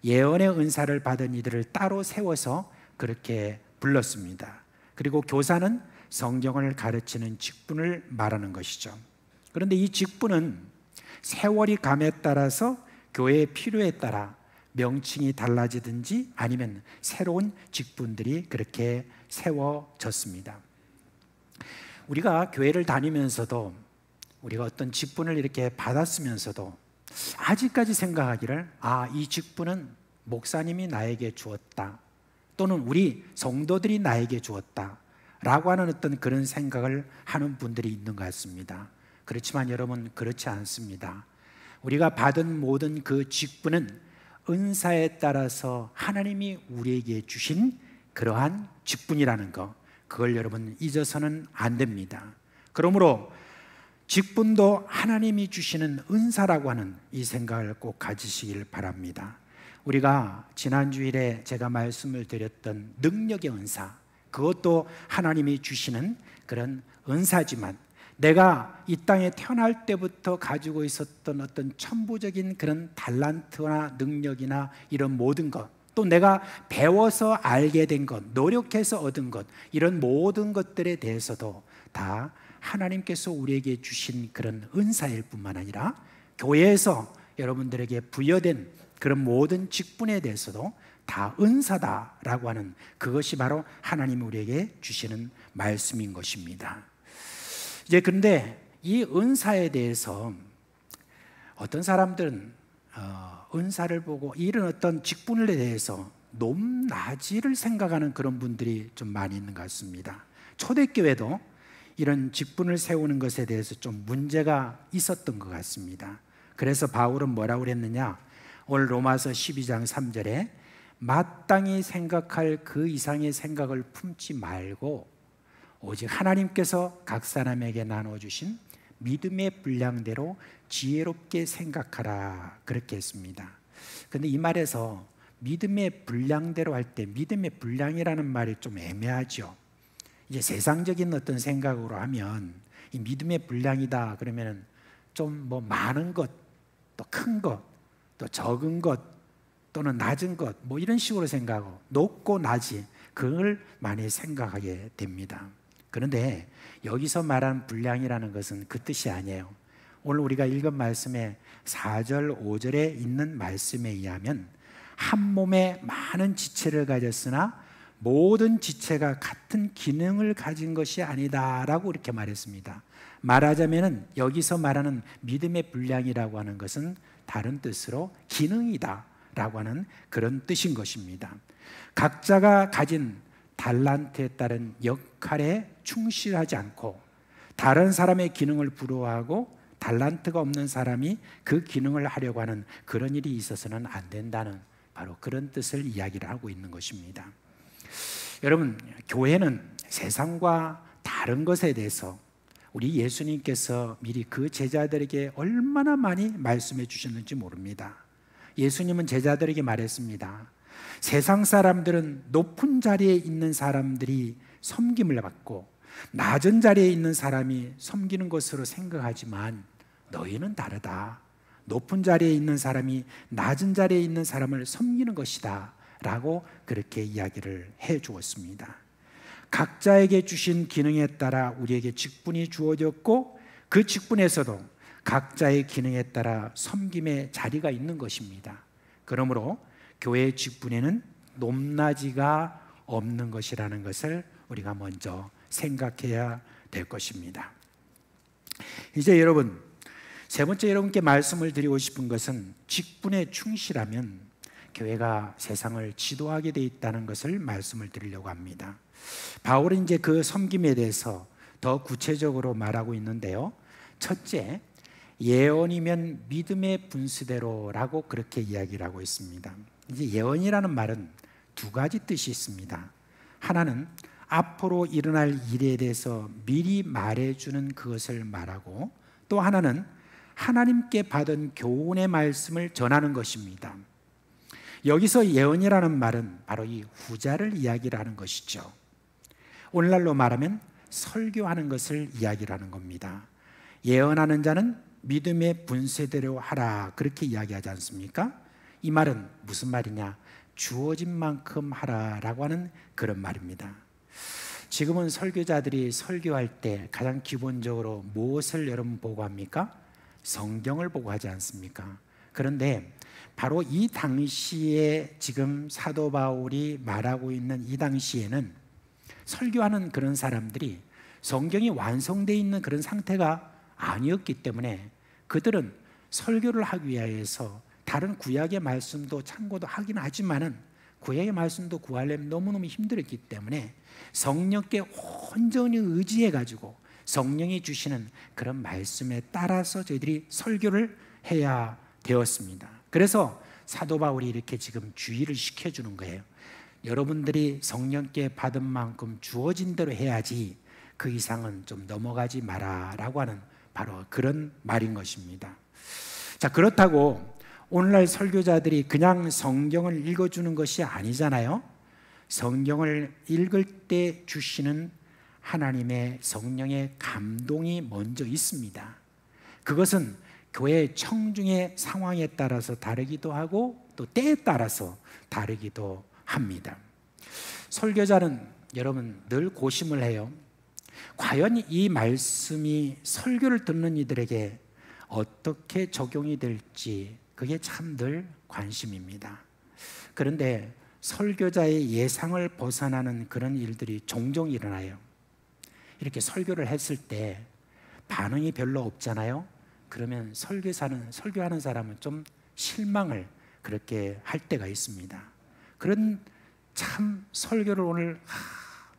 예언의 은사를 받은 이들을 따로 세워서 그렇게 불렀습니다. 그리고 교사는 성경을 가르치는 직분을 말하는 것이죠. 그런데 이 직분은 세월이 감에 따라서 교회의 필요에 따라 명칭이 달라지든지 아니면 새로운 직분들이 그렇게 세워졌습니다. 우리가 교회를 다니면서도 우리가 어떤 직분을 이렇게 받았으면서도 아직까지 생각하기를 이 직분은 목사님이 나에게 주었다 또는 우리 성도들이 나에게 주었다 라고 하는 어떤 그런 생각을 하는 분들이 있는 것 같습니다. 그렇지만 여러분, 그렇지 않습니다. 우리가 받은 모든 그 직분은 은사에 따라서 하나님이 우리에게 주신 그러한 직분이라는 것, 그걸 여러분 잊어서는 안 됩니다. 그러므로 직분도 하나님이 주시는 은사라고 하는 이 생각을 꼭 가지시길 바랍니다. 우리가 지난 주일에 제가 말씀을 드렸던 능력의 은사, 그것도 하나님이 주시는 그런 은사지만 내가 이 땅에 태어날 때부터 가지고 있었던 어떤 천부적인 그런 달란트나 능력이나 이런 모든 것, 또 내가 배워서 알게 된 것, 노력해서 얻은 것, 이런 모든 것들에 대해서도 다 하나님께서 우리에게 주신 그런 은사일 뿐만 아니라 교회에서 여러분들에게 부여된 그런 모든 직분에 대해서도 다 은사다라고 하는 그것이 바로 하나님이 우리에게 주시는 말씀인 것입니다. 이제 그런데 이 은사에 대해서 어떤 사람들은 은사를 보고 이런 어떤 직분에 대해서 높낮이를 생각하는 그런 분들이 좀 많이 있는 것 같습니다. 초대교회도 이런 직분을 세우는 것에 대해서 좀 문제가 있었던 것 같습니다. 그래서 바울은 뭐라고 그랬느냐? 오늘 로마서 12장 3절에 마땅히 생각할 그 이상의 생각을 품지 말고 오직 하나님께서 각 사람에게 나눠주신 믿음의 분량대로 지혜롭게 생각하라, 그렇게 했습니다. 그런데 이 말에서 믿음의 분량대로 할 때 믿음의 분량이라는 말이 좀 애매하죠. 이제 세상적인 어떤 생각으로 하면 이 믿음의 분량이다 그러면 좀 뭐 많은 것, 또 큰 것, 또 적은 것, 또는 낮은 것, 뭐 이런 식으로 생각하고 높고 낮이 그걸 많이 생각하게 됩니다. 그런데 여기서 말한 분량이라는 것은 그 뜻이 아니에요. 오늘 우리가 읽은 말씀의 4절, 5절에 있는 말씀에 의하면 한 몸에 많은 지체를 가졌으나 모든 지체가 같은 기능을 가진 것이 아니다라고 이렇게 말했습니다. 말하자면 여기서 말하는 믿음의 분량이라고 하는 것은 다른 뜻으로 기능이다 라고 하는 그런 뜻인 것입니다. 각자가 가진 달란트에 따른 역할에 충실하지 않고 다른 사람의 기능을 부러워하고 달란트가 없는 사람이 그 기능을 하려고 하는 그런 일이 있어서는 안 된다는 바로 그런 뜻을 이야기를 하고 있는 것입니다. 여러분, 교회는 세상과 다른 것에 대해서 우리 예수님께서 미리 그 제자들에게 얼마나 많이 말씀해 주셨는지 모릅니다. 예수님은 제자들에게 말했습니다. 세상 사람들은 높은 자리에 있는 사람들이 섬김을 받고 낮은 자리에 있는 사람이 섬기는 것으로 생각하지만 너희는 다르다. 높은 자리에 있는 사람이 낮은 자리에 있는 사람을 섬기는 것이다 라고 그렇게 이야기를 해 주었습니다. 각자에게 주신 기능에 따라 우리에게 직분이 주어졌고 그 직분에서도 각자의 기능에 따라 섬김의 자리가 있는 것입니다. 그러므로 교회의 직분에는 높낮이가 없는 것이라는 것을 우리가 먼저 생각해야 될 것입니다. 이제 여러분, 세 번째 여러분께 말씀을 드리고 싶은 것은 직분에 충실하면 교회가 세상을 지도하게 돼 있다는 것을 말씀을 드리려고 합니다. 바울은 이제 그 섬김에 대해서 더 구체적으로 말하고 있는데요. 첫째, 예언이면 믿음의 분수대로라고 그렇게 이야기를 하고 있습니다. 이제 예언이라는 말은 두 가지 뜻이 있습니다. 하나는 앞으로 일어날 일에 대해서 미리 말해주는 그것을 말하고, 또 하나는 하나님께 받은 교훈의 말씀을 전하는 것입니다. 여기서 예언이라는 말은 바로 이 후자를 이야기를 하는 것이죠. 오늘날로 말하면 설교하는 것을 이야기를 하는 겁니다. 예언하는 자는 믿음의 분세대로 하라, 그렇게 이야기하지 않습니까? 이 말은 무슨 말이냐? 주어진 만큼 하라라고 하는 그런 말입니다. 지금은 설교자들이 설교할 때 가장 기본적으로 무엇을 여러분 보고 합니까? 성경을 보고 하지 않습니까? 그런데 바로 이 당시에 지금 사도 바울이 말하고 있는 이 당시에는 설교하는 그런 사람들이 성경이 완성되어 있는 그런 상태가 아니었기 때문에 그들은 설교를 하기 위해서 다른 구약의 말씀도 참고도 하긴 하지만은 구약의 말씀도 구하려면 너무너무 힘들었기 때문에 성령께 온전히 의지해 가지고 성령이 주시는 그런 말씀에 따라서 저희들이 설교를 해야 되었습니다. 그래서 사도 바울이 이렇게 지금 주의를 시켜주는 거예요. 여러분들이 성령께 받은 만큼 주어진 대로 해야지 그 이상은 좀 넘어가지 마라라고 하는 바로 그런 말인 것입니다. 자, 그렇다고 오늘날 설교자들이 그냥 성경을 읽어주는 것이 아니잖아요. 성경을 읽을 때 주시는 하나님의 성령의 감동이 먼저 있습니다. 그것은 교회 청중의 상황에 따라서 다르기도 하고 또 때에 따라서 다르기도 합니다. 설교자는 여러분 늘 고심을 해요. 과연 이 말씀이 설교를 듣는 이들에게 어떻게 적용이 될지, 그게 참 늘 관심입니다. 그런데 설교자의 예상을 벗어나는 그런 일들이 종종 일어나요. 이렇게 설교를 했을 때 반응이 별로 없잖아요. 그러면 설교하는 사람은 좀 실망을 그렇게 할 때가 있습니다. 그런 참 설교를 오늘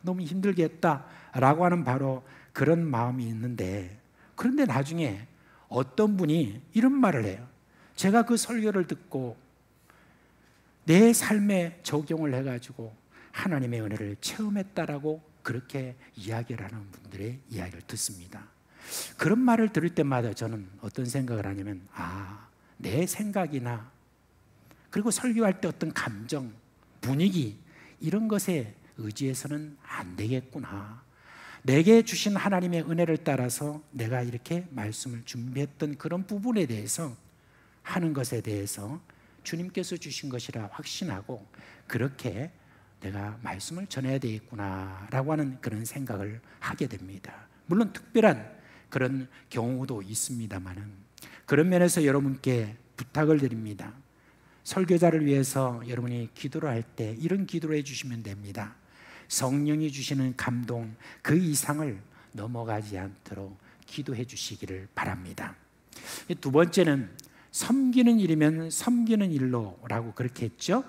너무 힘들게 했다라고 하는 바로 그런 마음이 있는데, 그런데 나중에 어떤 분이 이런 말을 해요. 제가 그 설교를 듣고 내 삶에 적용을 해가지고 하나님의 은혜를 체험했다라고 그렇게 이야기를 하는 분들의 이야기를 듣습니다. 그런 말을 들을 때마다 저는 어떤 생각을 하냐면, 내 생각이나 그리고 설교할 때 어떤 감정, 분위기 이런 것에 의지해서는 안 되겠구나. 내게 주신 하나님의 은혜를 따라서 내가 이렇게 말씀을 준비했던 그런 부분에 대해서 하는 것에 대해서 주님께서 주신 것이라 확신하고 그렇게 내가 말씀을 전해야 되겠구나라고 하는 그런 생각을 하게 됩니다. 물론 특별한 그런 경우도 있습니다만은, 그런 면에서 여러분께 부탁을 드립니다. 설교자를 위해서 여러분이 기도를 할 때 이런 기도를 해주시면 됩니다. 성령이 주시는 감동 그 이상을 넘어가지 않도록 기도해 주시기를 바랍니다. 두 번째는 섬기는 일이면 섬기는 일로라고 그렇게 했죠.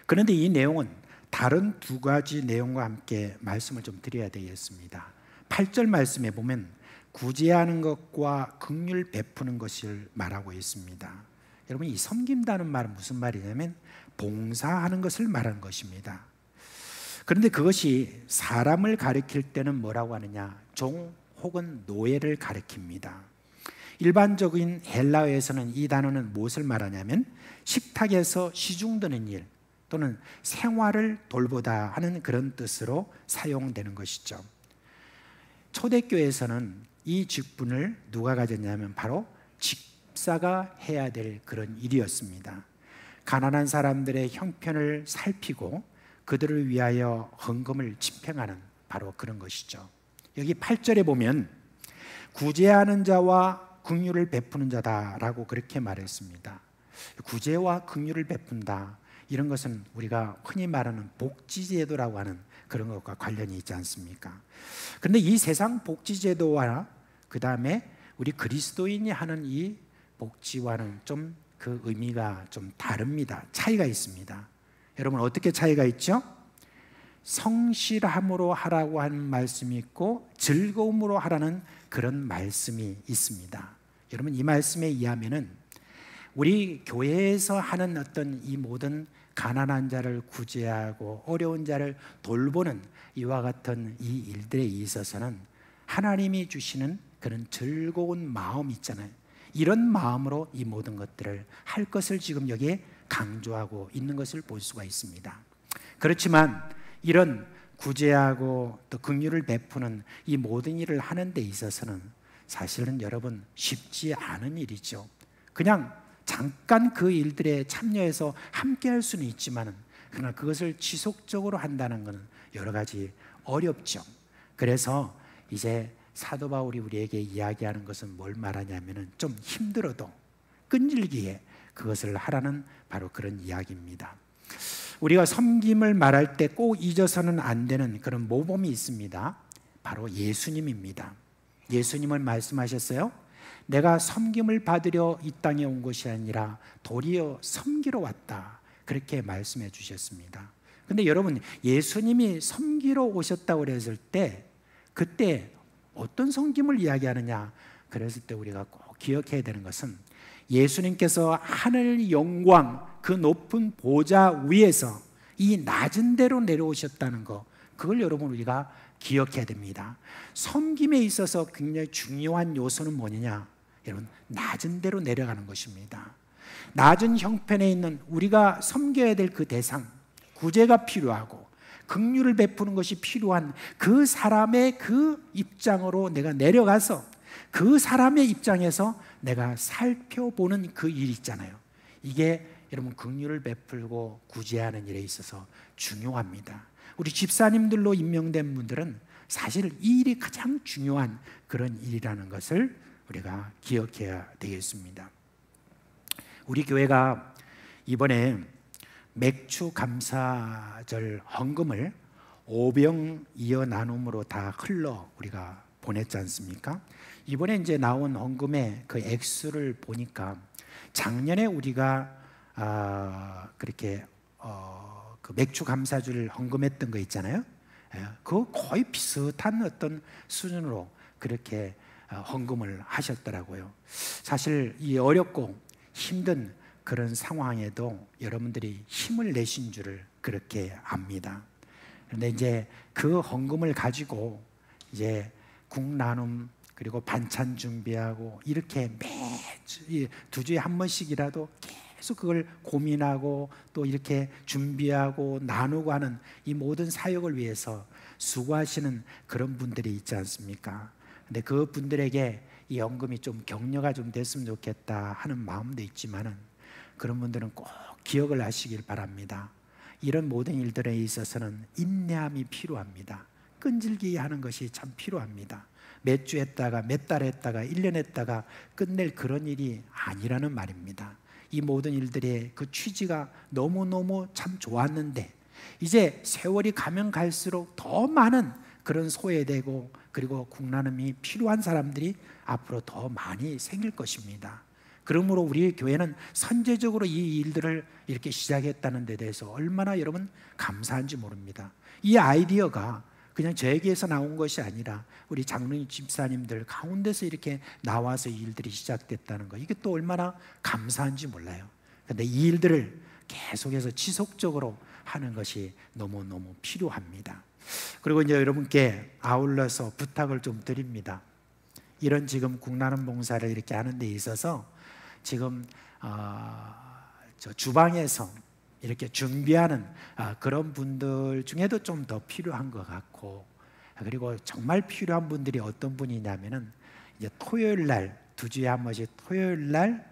그런데 이 내용은 다른 두 가지 내용과 함께 말씀을 좀 드려야 되겠습니다. 8절 말씀에 보면 구제하는 것과 긍휼 베푸는 것을 말하고 있습니다. 여러분, 이 섬긴다는 말은 무슨 말이냐면 봉사하는 것을 말하는 것입니다. 그런데 그것이 사람을 가리킬 때는 뭐라고 하느냐? 종 혹은 노예를 가리킵니다. 일반적인 헬라어에서는 이 단어는 무엇을 말하냐면 식탁에서 시중드는 일 또는 생활을 돌보다 하는 그런 뜻으로 사용되는 것이죠. 초대교회에서는 이 직분을 누가 가졌냐면 바로 집사가 해야 될 그런 일이었습니다. 가난한 사람들의 형편을 살피고 그들을 위하여 헌금을 집행하는 바로 그런 것이죠. 여기 8절에 보면 구제하는 자와 긍휼을 베푸는 자다라고 그렇게 말했습니다. 구제와 긍휼을 베푼다, 이런 것은 우리가 흔히 말하는 복지제도라고 하는 그런 것과 관련이 있지 않습니까? 그런데 이 세상 복지제도와 그 다음에 우리 그리스도인이 하는 이 복지와는 좀 그 의미가 좀 다릅니다. 차이가 있습니다. 여러분, 어떻게 차이가 있죠? 성실함으로 하라고 하는 말씀이 있고 즐거움으로 하라는 그런 말씀이 있습니다. 여러분 이 말씀에 의하면은 우리 교회에서 하는 어떤 이 모든 가난한 자를 구제하고 어려운 자를 돌보는 이와 같은 이 일들에 있어서는 하나님이 주시는 그런 즐거운 마음 있잖아요. 이런 마음으로 이 모든 것들을 할 것을 지금 여기에 강조하고 있는 것을 볼 수가 있습니다. 그렇지만 이런 구제하고 또 긍휼을 베푸는 이 모든 일을 하는 데 있어서는 사실은 여러분 쉽지 않은 일이죠. 그냥 잠깐 그 일들에 참여해서 함께 할 수는 있지만 그러나 그것을 지속적으로 한다는 것은 여러 가지 어렵죠. 그래서 이제 사도 바울이 우리에게 이야기하는 것은 뭘 말하냐면은 좀 힘들어도 끈질기게 그것을 하라는 바로 그런 이야기입니다. 우리가 섬김을 말할 때 꼭 잊어서는 안 되는 그런 모범이 있습니다. 바로 예수님입니다. 예수님은 말씀하셨어요. 내가 섬김을 받으려 이 땅에 온 것이 아니라 도리어 섬기러 왔다. 그렇게 말씀해 주셨습니다. 근데 여러분 예수님이 섬기러 오셨다고 그랬을 때 그때 어떤 섬김을 이야기하느냐 그랬을 때 우리가 꼭 기억해야 되는 것은 예수님께서 하늘 영광 그 높은 보좌 위에서 이 낮은 데로 내려오셨다는 것 그걸 여러분 우리가 기억해야 됩니다. 섬김에 있어서 굉장히 중요한 요소는 뭐냐 여러분 낮은 데로 내려가는 것입니다. 낮은 형편에 있는 우리가 섬겨야 될 그 대상 구제가 필요하고 긍휼을 베푸는 것이 필요한 그 사람의 그 입장으로 내가 내려가서 그 사람의 입장에서 내가 살펴보는 그 일 있잖아요. 이게 여러분 긍휼을 베풀고 구제하는 일에 있어서 중요합니다. 우리 집사님들로 임명된 분들은 사실 이 일이 가장 중요한 그런 일이라는 것을 우리가 기억해야 되겠습니다. 우리 교회가 이번에 맥주 감사절 헌금을 5병 이어 나눔으로 다 흘러 우리가 보냈지 않습니까? 이번에 이제 나온 헌금의 그 액수를 보니까 작년에 우리가 그렇게 그 맥주 감사절 헌금했던 거 있잖아요. 그 거의 비슷한 어떤 수준으로 그렇게 헌금을 하셨더라고요. 사실 이 어렵고 힘든 그런 상황에도 여러분들이 힘을 내신 줄을 그렇게 압니다. 그런데 이제 그 헌금을 가지고 이제 국나눔 그리고 반찬 준비하고 이렇게 매주 2주에 한 번씩이라도 계속 그걸 고민하고 또 이렇게 준비하고 나누고 하는 이 모든 사역을 위해서 수고하시는 그런 분들이 있지 않습니까? 근데 그 분들에게 이 헌금이 좀 격려가 좀 됐으면 좋겠다 하는 마음도 있지만은 그런 분들은 꼭 기억을 하시길 바랍니다. 이런 모든 일들에 있어서는 인내함이 필요합니다. 끈질기게 하는 것이 참 필요합니다. 몇 주 했다가 몇 달 했다가 1년 했다가 끝낼 그런 일이 아니라는 말입니다. 이 모든 일들의 그 취지가 너무너무 참 좋았는데 이제 세월이 가면 갈수록 더 많은 그런 소외되고 그리고 국나눔이 필요한 사람들이 앞으로 더 많이 생길 것입니다. 그러므로 우리 교회는 선제적으로 이 일들을 이렇게 시작했다는 데 대해서 얼마나 여러분 감사한지 모릅니다. 이 아이디어가 그냥 저에게서 나온 것이 아니라 우리 장로님 집사님들 가운데서 이렇게 나와서 이 일들이 시작됐다는 거 이게 또 얼마나 감사한지 몰라요. 그런데 이 일들을 계속해서 지속적으로 하는 것이 너무너무 필요합니다. 그리고 이제 여러분께 아울러서 부탁을 좀 드립니다. 이런 지금 국나눔 봉사를 이렇게 하는 데 있어서 지금 저 주방에서 이렇게 준비하는 그런 분들 중에도 좀 더 필요한 것 같고 그리고 정말 필요한 분들이 어떤 분이냐면은 이제 토요일 날 2주에 한 번씩 토요일 날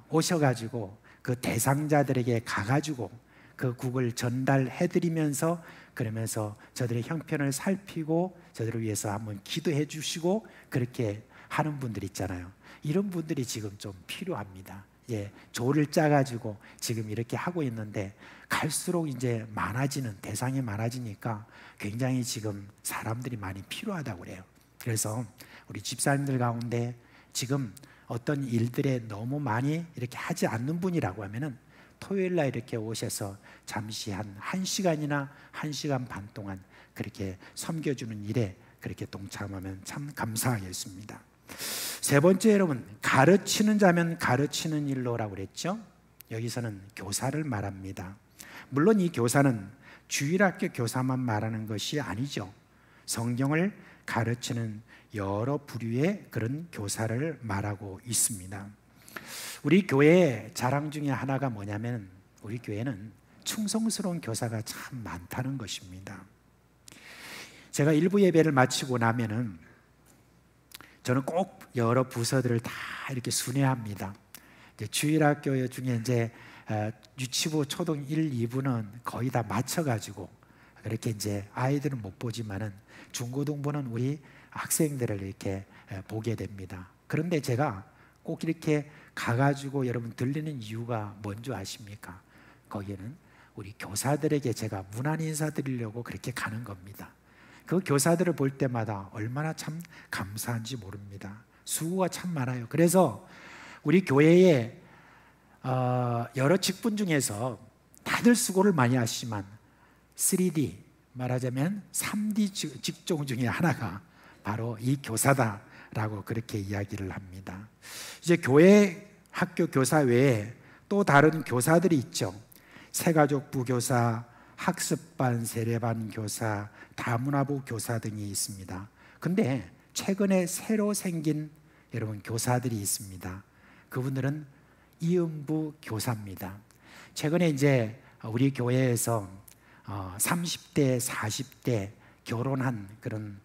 오셔가지고 그 대상자들에게 가가지고 그 국을 전달해드리면서 그러면서 저들의 형편을 살피고 저들을 위해서 한번 기도해 주시고 그렇게 하는 분들 있잖아요. 이런 분들이 지금 좀 필요합니다. 예, 조를 짜가지고 지금 이렇게 하고 있는데 갈수록 이제 많아지는 대상이 많아지니까 굉장히 지금 사람들이 많이 필요하다고 그래요. 그래서 우리 집사님들 가운데 지금 어떤 일들에 너무 많이 이렇게 하지 않는 분이라고 하면은 토요일 날 이렇게 오셔서 잠시 한 1시간이나 1시간 반 동안 그렇게 섬겨주는 일에 그렇게 동참하면 참 감사하겠습니다. 세 번째, 여러분, 가르치는 자면 가르치는 일로라고 그랬죠. 여기서는 교사를 말합니다. 물론 이 교사는 주일학교 교사만 말하는 것이 아니죠. 성경을 가르치는 여러 부류의 그런 교사를 말하고 있습니다. 우리 교회의 자랑 중에 하나가 뭐냐면, 우리 교회는 충성스러운 교사가 참 많다는 것입니다. 제가 일부 예배를 마치고 나면은 저는 꼭 여러 부서들을 다 이렇게 순회합니다. 이제 주일학교 중에 이제 유치부, 초등 1, 2부는 거의 다 맞춰가지고 그렇게 이제 아이들은 못 보지만은 중고등부는 우리 학생들을 이렇게 보게 됩니다. 그런데 제가 꼭 이렇게 가가지고 여러분 들리는 이유가 뭔지 아십니까? 거기에는 우리 교사들에게 제가 문안 인사드리려고 그렇게 가는 겁니다. 그 교사들을 볼 때마다 얼마나 참 감사한지 모릅니다. 수고가 참 많아요. 그래서 우리 교회에 여러 직분 중에서 다들 수고를 많이 하시지만 3D, 말하자면 3D 직종 중에 하나가 바로 이 교사다라고 그렇게 이야기를 합니다. 이제 교회 학교 교사 외에 또 다른 교사들이 있죠. 새가족부 교사, 학습반, 세례반 교사, 다문화부 교사 등이 있습니다. 근데 최근에 새로 생긴 여러분 교사들이 있습니다. 그분들은 이음부 교사입니다. 최근에 이제 우리 교회에서 30대, 40대 결혼한 그런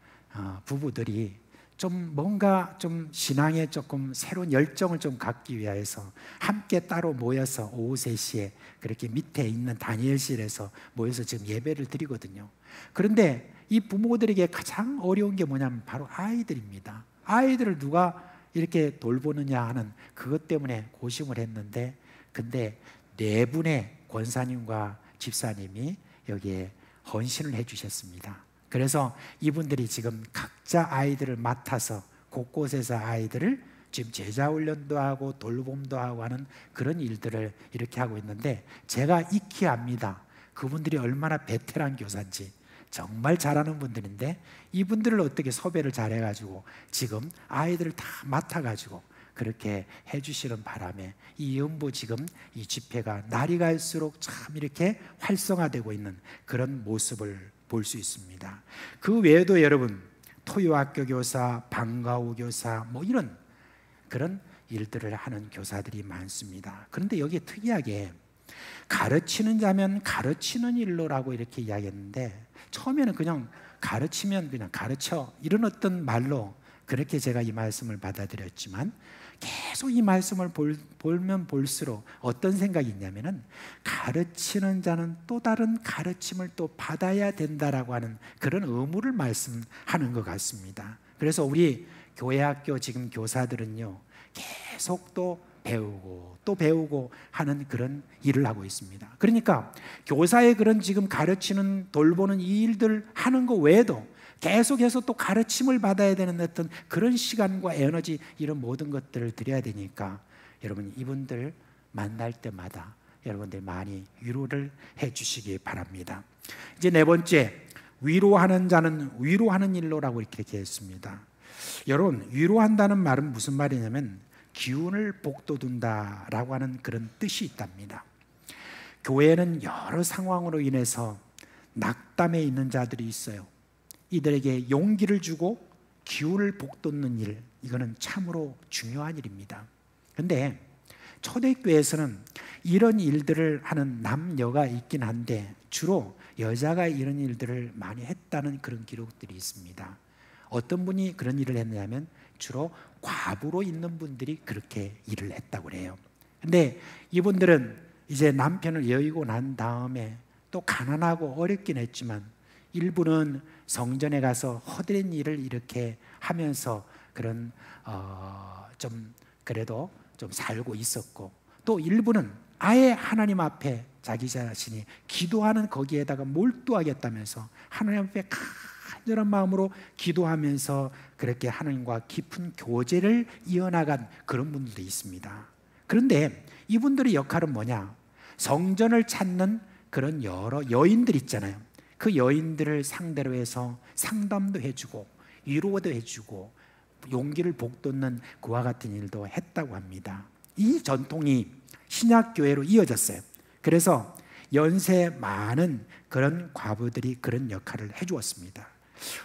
부부들이 좀 뭔가 좀 신앙에 조금 새로운 열정을 좀 갖기 위해서 함께 따로 모여서 오후 3시에 그렇게 밑에 있는 다니엘실에서 모여서 지금 예배를 드리거든요. 그런데 이 부모들에게 가장 어려운 게 뭐냐면 바로 아이들입니다. 아이들을 누가 이렇게 돌보느냐 하는 그것 때문에 고심을 했는데, 근데 4분의 권사님과 집사님이 여기에 헌신을 해주셨습니다. 그래서 이분들이 지금 각자 아이들을 맡아서 곳곳에서 아이들을 지금 제자훈련도 하고 돌봄도 하고 하는 그런 일들을 이렇게 하고 있는데, 제가 익히 압니다. 그분들이 얼마나 베테랑 교사인지. 정말 잘하는 분들인데 이분들을 어떻게 섭외를 잘해가지고 지금 아이들을 다 맡아가지고 그렇게 해주시는 바람에 이 연부 지금 이 집회가 날이 갈수록 참 이렇게 활성화되고 있는 그런 모습을 볼 수 있습니다. 그 외에도 여러분 토요학교 교사, 방과후 교사 뭐 이런 그런 일들을 하는 교사들이 많습니다. 그런데 여기에 특이하게 가르치는 자면 가르치는 일로라고 이렇게 이야기했는데, 처음에는 그냥 가르치면 그냥 가르쳐 이런 어떤 말로 그렇게 제가 이 말씀을 받아들였지만, 계속 이 말씀을 보면 볼수록 어떤 생각이 있냐면은 가르치는 자는 또 다른 가르침을 또 받아야 된다라고 하는 그런 의무를 말씀하는 것 같습니다. 그래서 우리 교회 학교 지금 교사들은요 계속 또 배우고 하는 그런 일을 하고 있습니다. 그러니까 교사의 그런 지금 가르치는 돌보는 이 일들 하는 거 외에도 계속해서 또 가르침을 받아야 되는 어떤 그런 시간과 에너지 이런 모든 것들을 드려야 되니까 여러분 이분들 만날 때마다 여러분들 많이 위로를 해 주시기 바랍니다. 이제 4번째, 위로하는 자는 위로하는 일로라고 이렇게 했습니다. 여러분 위로한다는 말은 무슨 말이냐면 기운을 북돋운다라고 하는 그런 뜻이 있답니다. 교회는 여러 상황으로 인해서 낙담해 있는 자들이 있어요. 이들에게 용기를 주고 기운을 북돋는 일, 이거는 참으로 중요한 일입니다. 그런데 초대교회에서는 이런 일들을 하는 남녀가 있긴 한데 주로 여자가 이런 일들을 많이 했다는 그런 기록들이 있습니다. 어떤 분이 그런 일을 했냐면 주로 과부로 있는 분들이 그렇게 일을 했다고 그래요. 근데 이분들은 이제 남편을 여의고 난 다음에 또 가난하고 어렵긴 했지만 일부는 성전에 가서 허드렛 일을 이렇게 하면서 그런 좀 그래도 좀 살고 있었고, 또 일부는 아예 하나님 앞에 자기 자신이 기도하는 거기에다가 몰두하겠다면서 하나님 앞에 간절한 마음으로 기도하면서 그렇게 하나님과 깊은 교제를 이어나간 그런 분들도 있습니다. 그런데 이분들의 역할은 뭐냐? 성전을 찾는 그런 여러 여인들 있잖아요. 그 여인들을 상대로 해서 상담도 해주고 위로도 해주고 용기를 북돋는 그와 같은 일도 했다고 합니다. 이 전통이 신약교회로 이어졌어요. 그래서 연세 많은 그런 과부들이 그런 역할을 해주었습니다.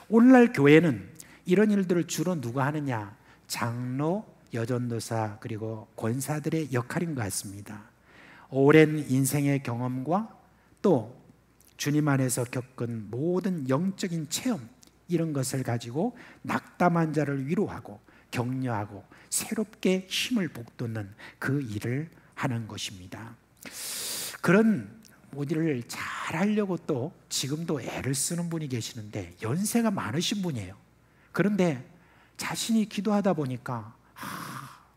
오늘날 교회는 이런 일들을 주로 누가 하느냐? 장로, 여전도사 그리고 권사들의 역할인 것 같습니다. 오랜 인생의 경험과 또 주님 안에서 겪은 모든 영적인 체험, 이런 것을 가지고 낙담한 자를 위로하고 격려하고 새롭게 힘을 북돋는 그 일을 하는 것입니다. 그런 일을 잘 하려고 또 지금도 애를 쓰는 분이 계시는데 연세가 많으신 분이에요. 그런데 자신이 기도하다 보니까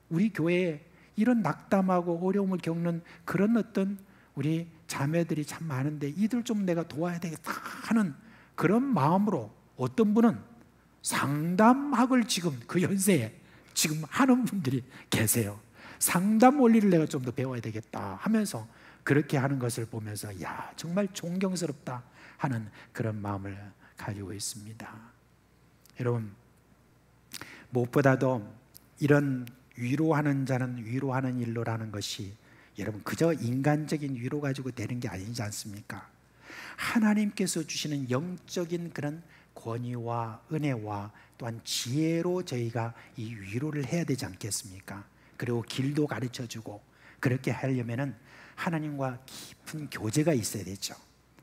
우리 교회에 이런 낙담하고 어려움을 겪는 그런 어떤 우리 자매들이 참 많은데 이들 좀 내가 도와야 되겠다 하는 그런 마음으로 어떤 분은 상담학을 지금 그 연세에 지금 하는 분들이 계세요. 상담 원리를 내가 좀 더 배워야 되겠다 하면서 그렇게 하는 것을 보면서 야, 정말 존경스럽다 하는 그런 마음을 가지고 있습니다. 여러분, 무엇보다도 이런 위로하는 자는 위로하는 일로라는 것이 여러분 그저 인간적인 위로 가지고 되는 게 아니지 않습니까? 하나님께서 주시는 영적인 그런 권위와 은혜와 또한 지혜로 저희가 이 위로를 해야 되지 않겠습니까? 그리고 길도 가르쳐주고 그렇게 하려면은 하나님과 깊은 교제가 있어야 되죠.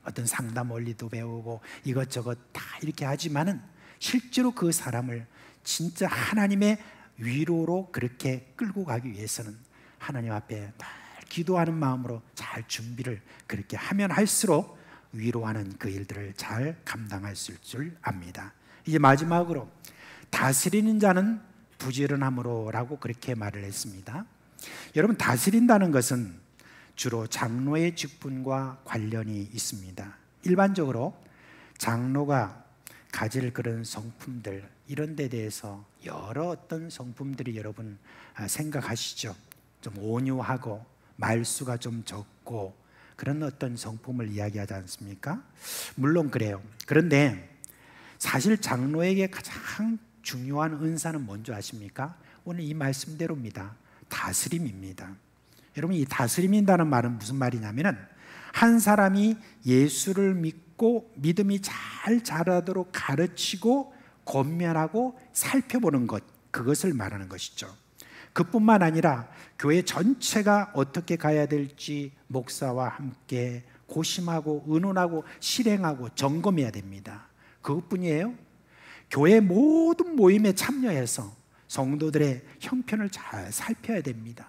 어떤 상담 원리도 배우고 이것저것 다 이렇게 하지만은 실제로 그 사람을 진짜 하나님의 위로로 그렇게 끌고 가기 위해서는 하나님 앞에 늘 기도하는 마음으로 잘 준비를 그렇게 하면 할수록 위로하는 그 일들을 잘 감당할 수 있을 줄 압니다. 이제 마지막으로 다스리는 자는 부지런함으로라고 그렇게 말을 했습니다. 여러분, 다스린다는 것은 주로 장로의 직분과 관련이 있습니다. 일반적으로 장로가 가질 그런 성품들 이런 데 대해서 여러 어떤 성품들이 여러분 생각하시죠? 좀 온유하고 말수가 좀 적고 그런 어떤 성품을 이야기하지 않습니까? 물론 그래요. 그런데 사실 장로에게 가장 중요한 은사는 뭔지 아십니까? 오늘 이 말씀대로입니다. 다스림입니다. 여러분, 이 다스림이라는 말은 무슨 말이냐면은 한 사람이 예수를 믿고 믿음이 잘 자라도록 가르치고 권면하고 살펴보는 것, 그것을 말하는 것이죠. 그뿐만 아니라 교회 전체가 어떻게 가야 될지 목사와 함께 고심하고 의논하고 실행하고 점검해야 됩니다. 그것뿐이에요. 교회 모든 모임에 참여해서 성도들의 형편을 잘 살펴야 됩니다.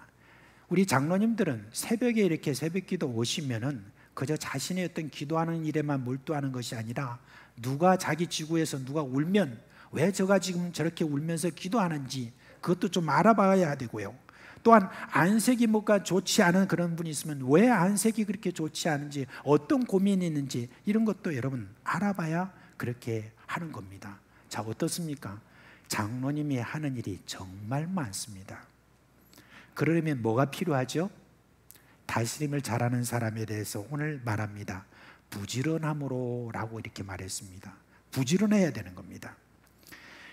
우리 장로님들은 새벽에 이렇게 새벽기도 오시면은 그저 자신의 어떤 기도하는 일에만 몰두하는 것이 아니라 누가 자기 지구에서 누가 울면 왜 저가 지금 저렇게 울면서 기도하는지 그것도 좀 알아봐야 되고요. 또한 안색이 뭔가 좋지 않은 그런 분이 있으면 왜 안색이 그렇게 좋지 않은지, 어떤 고민이 있는지 이런 것도 여러분 알아봐야 그렇게 하는 겁니다. 자, 어떻습니까? 장로님이 하는 일이 정말 많습니다. 그러려면 뭐가 필요하죠? 다스림을 잘하는 사람에 대해서 오늘 말합니다. 부지런함으로 라고 이렇게 말했습니다. 부지런해야 되는 겁니다.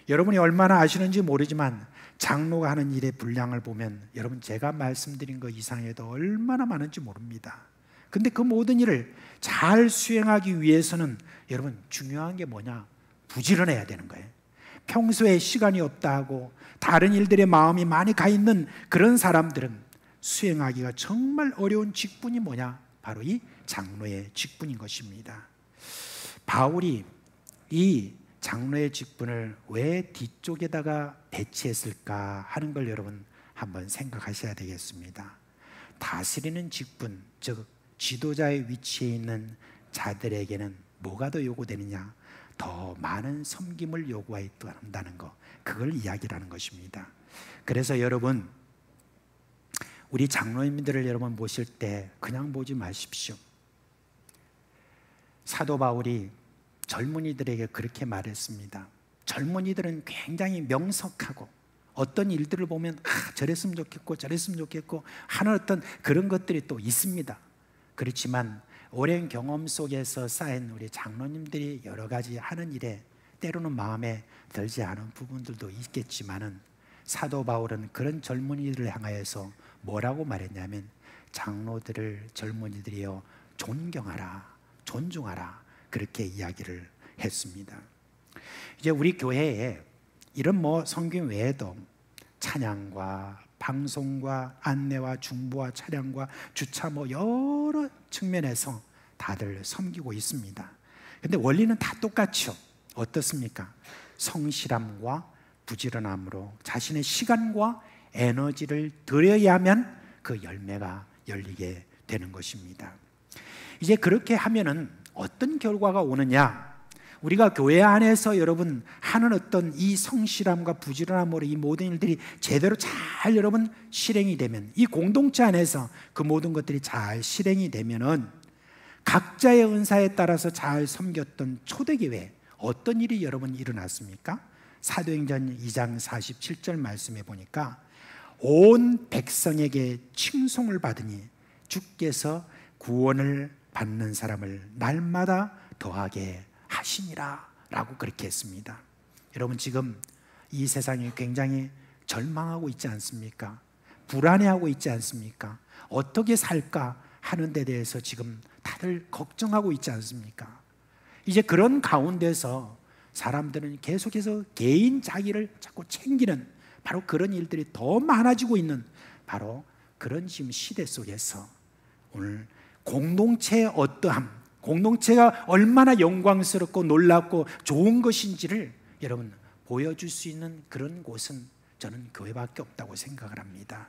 여러분이 얼마나 아시는지 모르지만 장로가 하는 일의 분량을 보면 여러분 제가 말씀드린 것 이상에도 얼마나 많은지 모릅니다. 근데 그 모든 일을 잘 수행하기 위해서는 여러분 중요한 게 뭐냐? 부지런해야 되는 거예요. 평소에 시간이 없다 하고 다른 일들에 마음이 많이 가 있는 그런 사람들은 수행하기가 정말 어려운 직분이 뭐냐? 바로 이 장로의 직분인 것입니다. 바울이 이 장로의 직분을 왜 뒤쪽에다가 배치했을까 하는 걸 여러분 한번 생각하셔야 되겠습니다. 다스리는 직분, 즉 지도자의 위치에 있는 자들에게는 뭐가 더 요구되느냐? 더 많은 섬김을 요구한다는 것, 그걸 이야기하는 것입니다. 그래서 여러분, 우리 장로님들을 여러분 모실 때 그냥 보지 마십시오. 사도 바울이 젊은이들에게 그렇게 말했습니다. 젊은이들은 굉장히 명석하고 어떤 일들을 보면 저랬으면 좋겠고 저랬으면 좋겠고 하는 어떤 그런 것들이 또 있습니다. 그렇지만 오랜 경험 속에서 쌓인 우리 장로님들이 여러 가지 하는 일에 때로는 마음에 들지 않은 부분들도 있겠지만은 사도 바울은 그런 젊은이들을 향하여서 뭐라고 말했냐면 장로들을 젊은이들이여 존경하라, 존중하라, 그렇게 이야기를 했습니다. 이제 우리 교회에 이런 성경 외에도 찬양과 방송과 안내와 중보와 차량과 주차 여러 측면에서 다들 섬기고 있습니다. 근데 원리는 다 똑같죠. 어떻습니까? 성실함과 부지런함으로 자신의 시간과 에너지를 들여야만 그 열매가 열리게 되는 것입니다. 이제 그렇게 하면은 어떤 결과가 오느냐? 우리가 교회 안에서 여러분 하는 어떤 이 성실함과 부지런함으로 이 모든 일들이 제대로 잘 여러분 실행이 되면, 이 공동체 안에서 그 모든 것들이 잘 실행이 되면은 각자의 은사에 따라서 잘 섬겼던 초대교회 어떤 일이 여러분 일어났습니까? 사도행전 2장 47절 말씀에 보니까 온 백성에게 칭송을 받으니 주께서 구원을 받는 사람을 날마다 더하게 하시니라 라고 그렇게 했습니다. 여러분 지금 이 세상이 굉장히 절망하고 있지 않습니까? 불안해하고 있지 않습니까? 어떻게 살까 하는 데 대해서 지금 다들 걱정하고 있지 않습니까? 이제 그런 가운데서 사람들은 계속해서 개인 자기를 자꾸 챙기는 바로 그런 일들이 더 많아지고 있는 바로 그런 지금 시대 속에서 오늘 공동체의 어떠함, 공동체가 얼마나 영광스럽고 놀랍고 좋은 것인지를 여러분 보여줄 수 있는 그런 곳은 저는 교회밖에 없다고 생각을 합니다.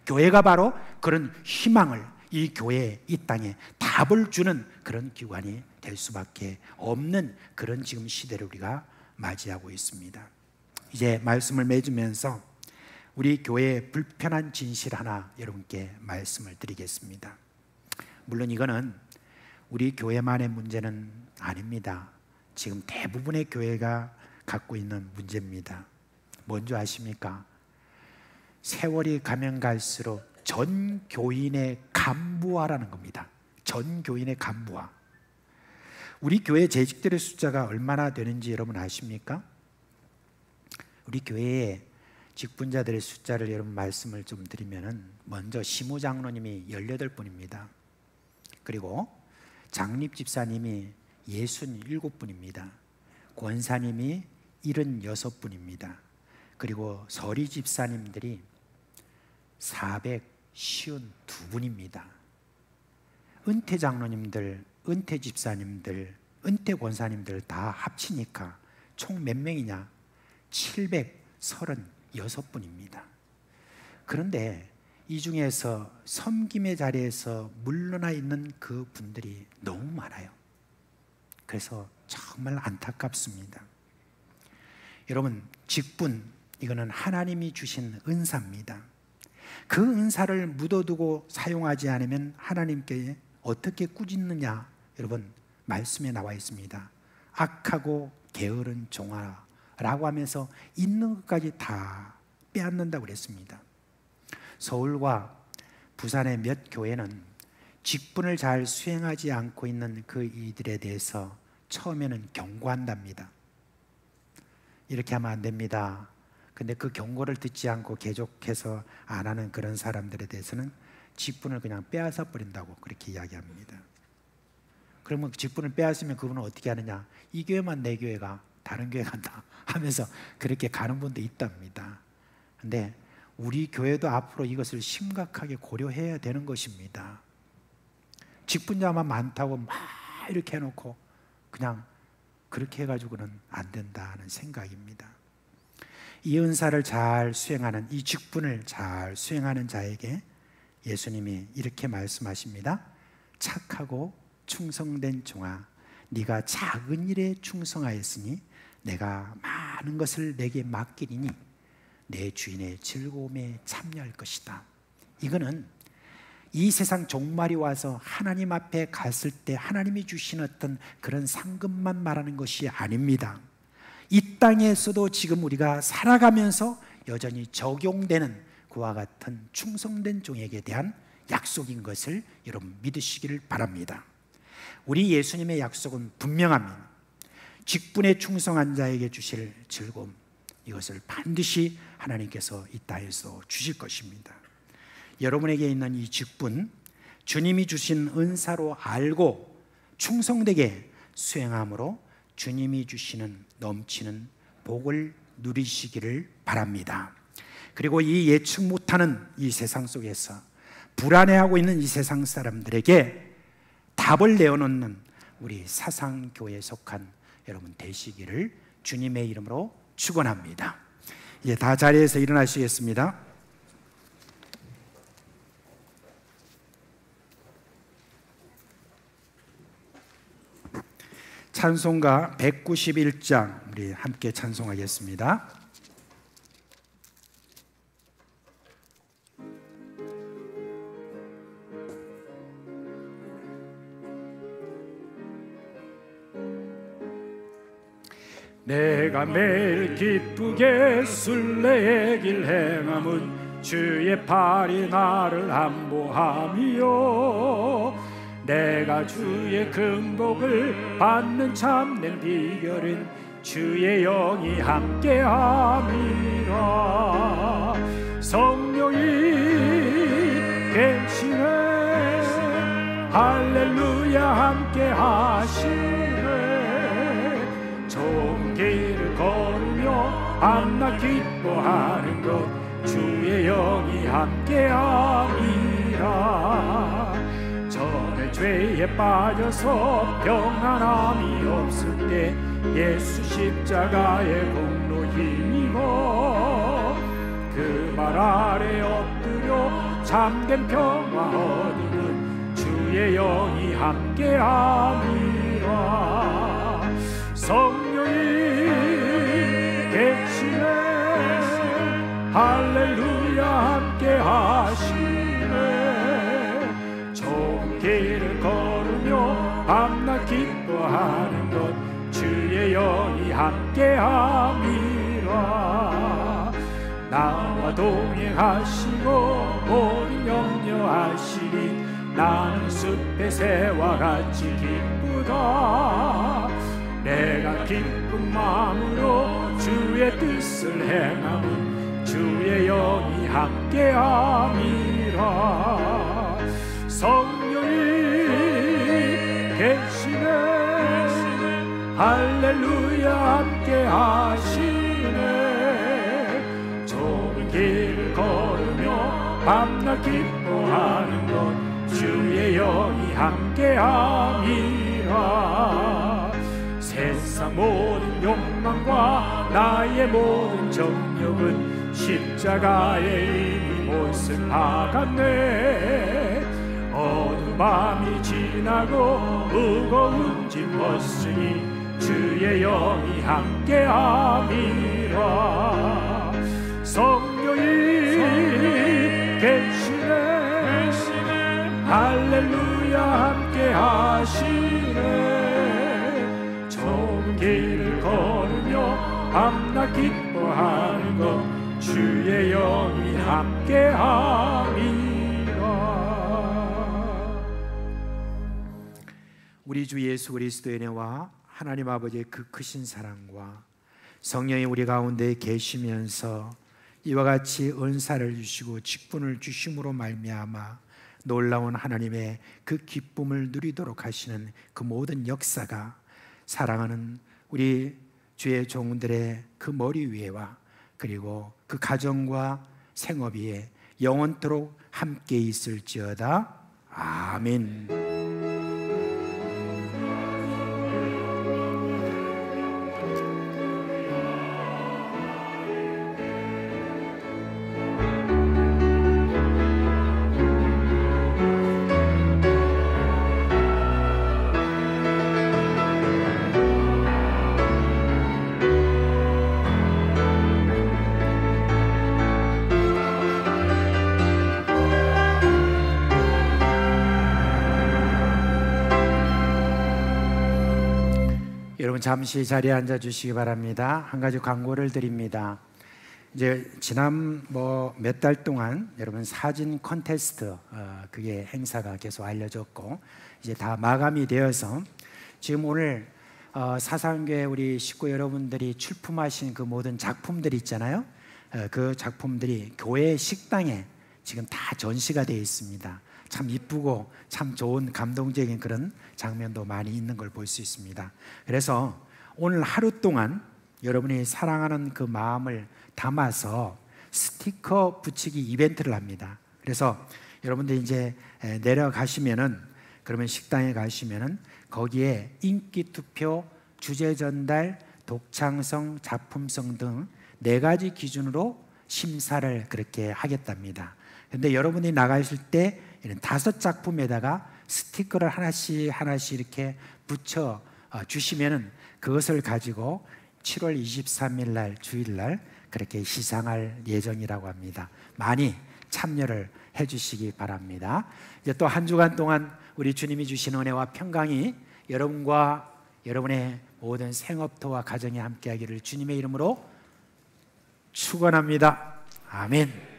교회가 바로 그런 희망을, 이 교회, 이 땅에 답을 주는 그런 기관이 될 수밖에 없는 그런 지금 시대를 우리가 맞이하고 있습니다. 이제 말씀을 맺으면서 우리 교회의 불편한 진실 하나 여러분께 말씀을 드리겠습니다. 물론 이거는 우리 교회만의 문제는 아닙니다. 지금 대부분의 교회가 갖고 있는 문제입니다. 뭔지 아십니까? 세월이 가면 갈수록 전 교인의 간부화라는 겁니다. 전 교인의 간부화. 우리 교회 재직들의 숫자가 얼마나 되는지 여러분 아십니까? 우리 교회에 직분자들의 숫자를 여러분 말씀을 좀 드리면은 먼저 시무장로님이 18분입니다. 그리고 장립집사님이 67분입니다. 권사님이 76분입니다. 그리고 서리집사님들이 452분입니다. 은퇴장로님들, 은퇴집사님들, 은퇴권사님들 다 합치니까 총 몇 명이냐? 736분입니다. 그런데 이 중에서 섬김의 자리에서 물러나 있는 그 분들이 너무 많아요. 그래서 정말 안타깝습니다. 여러분, 직분, 이거는 하나님이 주신 은사입니다. 그 은사를 묻어두고 사용하지 않으면 하나님께 어떻게 꾸짖느냐? 여러분, 말씀에 나와 있습니다. 악하고 게으른 종아라고 하면서 있는 것까지 다 빼앗는다고 그랬습니다. 서울과 부산의 몇 교회는 직분을 잘 수행하지 않고 있는 그 이들에 대해서 처음에는 경고한답니다. 이렇게 하면 안 됩니다. 근데 그 경고를 듣지 않고 계속해서 안 하는 그런 사람들에 대해서는 직분을 그냥 빼앗아 버린다고 그렇게 이야기합니다. 그러면 직분을 빼앗으면 그분은 어떻게 하느냐? 이 교회만 내 교회가 다른 교회 간다 하면서 그렇게 가는 분도 있답니다. 근데 우리 교회도 앞으로 이것을 심각하게 고려해야 되는 것입니다. 직분자만 많다고 막 이렇게 해놓고 그냥 그렇게 해가지고는 안 된다는 생각입니다. 이 은사를 잘 수행하는, 이 직분을 잘 수행하는 자에게 예수님이 이렇게 말씀하십니다. 착하고 충성된 종아, 네가 작은 일에 충성하였으니 내가 많은 것을 내게 맡기리니 내 주인의 즐거움에 참여할 것이다. 이거는 이 세상 종말이 와서 하나님 앞에 갔을 때 하나님이 주신 어떤 그런 상급만 말하는 것이 아닙니다. 이 땅에서도 지금 우리가 살아가면서 여전히 적용되는 그와 같은 충성된 종에게 대한 약속인 것을 여러분 믿으시기를 바랍니다. 우리 예수님의 약속은 분명합니다. 직분에 충성한 자에게 주실 즐거움, 이것을 반드시 하나님께서 이 땅에서 주실 것입니다. 여러분에게 있는 이 직분, 주님이 주신 은사로 알고 충성되게 수행함으로 주님이 주시는 넘치는 복을 누리시기를 바랍니다. 그리고 이 예측 못하는 이 세상 속에서 불안해하고 있는 이 세상 사람들에게 답을 내어놓는 우리 사상교회에 속한 여러분 되시기를 주님의 이름으로 축원합니다. 이제 다 자리에서 일어나시겠습니다. 찬송가 191장 우리 함께 찬송하겠습니다. 내가 매일 기쁘게 순례의 길 행함은 주의 팔이 나를 안보함이요 내가 주의 금복을 받는 참된 비결은 주의 영이 함께함이라. 성령이 계시네 할렐루야 함께하시네. 좋은 길을 걸으며 밤낮 기뻐하는 것 주의 영이 함께함이라. 전에 죄에 빠져서 평안함이 없을 때 예수 십자가의 공로 힘입어 그 말 아래 엎드려 참된 평화 얻으면 주의 영이 함께함이라. 성령이 계시네 할렐루야 함께하시네. 좋은 길을 걸으며 밤낮 기뻐하는 것 주의 영이 함께함이라. 나와 동행하시고 모든 염려하시니 나는 숲의 새와 같이 기쁘다. 내가 기쁜 마음으로 주의 뜻을 행함은 주의 영이 함께함이라. 성령이 계시네 할렐루야 함께하시네. 좁은 길을 걸으며 밤낮 기뻐하는 것 주의 영이 함께함이라. 세상 모든 욕망과 나의 모든 정욕은 십자가에 이미 못을 박았네. 어두운 밤이 지나고 무거운 짐 벗으니 주의 영이 함께함이라. 성령이 계시네 할렐루야 함께하시네. 좁은 길을 걸으며 밤낮 기뻐하는 것 주의 영이 함께함이라. 우리 주 예수 그리스도의 은혜와 하나님 아버지의 그 크신 사랑과 성령이 우리 가운데 계시면서 이와 같이 은사를 주시고 직분을 주심으로 말미암아 놀라운 하나님의 그 기쁨을 누리도록 하시는 그 모든 역사가 사랑하는 우리 주의 종들의 그 머리 위에와 그리고 그 가정과 생업 위에 영원토록 함께 있을지어다. 아멘. 여러분 잠시 자리에 앉아 주시기 바랍니다. 한 가지 광고를 드립니다. 이제 지난 몇 달 동안 여러분 사진 콘테스트 그게 행사가 계속 알려졌고 이제 다 마감이 되어서 지금 오늘 사상교회 우리 식구 여러분들이 출품하신 그 모든 작품들이 있잖아요. 그 작품들이 교회 식당에 지금 다 전시가 되어 있습니다. 참 이쁘고 참 좋은 감동적인 그런 장면도 많이 있는 걸 볼 수 있습니다. 그래서 오늘 하루 동안 여러분이 사랑하는 그 마음을 담아서 스티커 붙이기 이벤트를 합니다. 그래서 여러분들 이제 내려가시면은, 그러면 식당에 가시면은 거기에 인기 투표, 주제 전달, 독창성, 작품성 등 4가지 기준으로 심사를 그렇게 하겠답니다. 근데 여러분이 나가실 때 이런 5작품에다가 스티커를 하나씩 이렇게 붙여 주시면은 그것을 가지고 7월 23일 날 주일 날 그렇게 시상할 예정이라고 합니다. 많이 참여를 해 주시기 바랍니다. 이제 또 한 주간 동안 우리 주님이 주신 은혜와 평강이 여러분과 여러분의 모든 생업토와 가정에 함께하기를 주님의 이름으로 축원합니다. 아멘.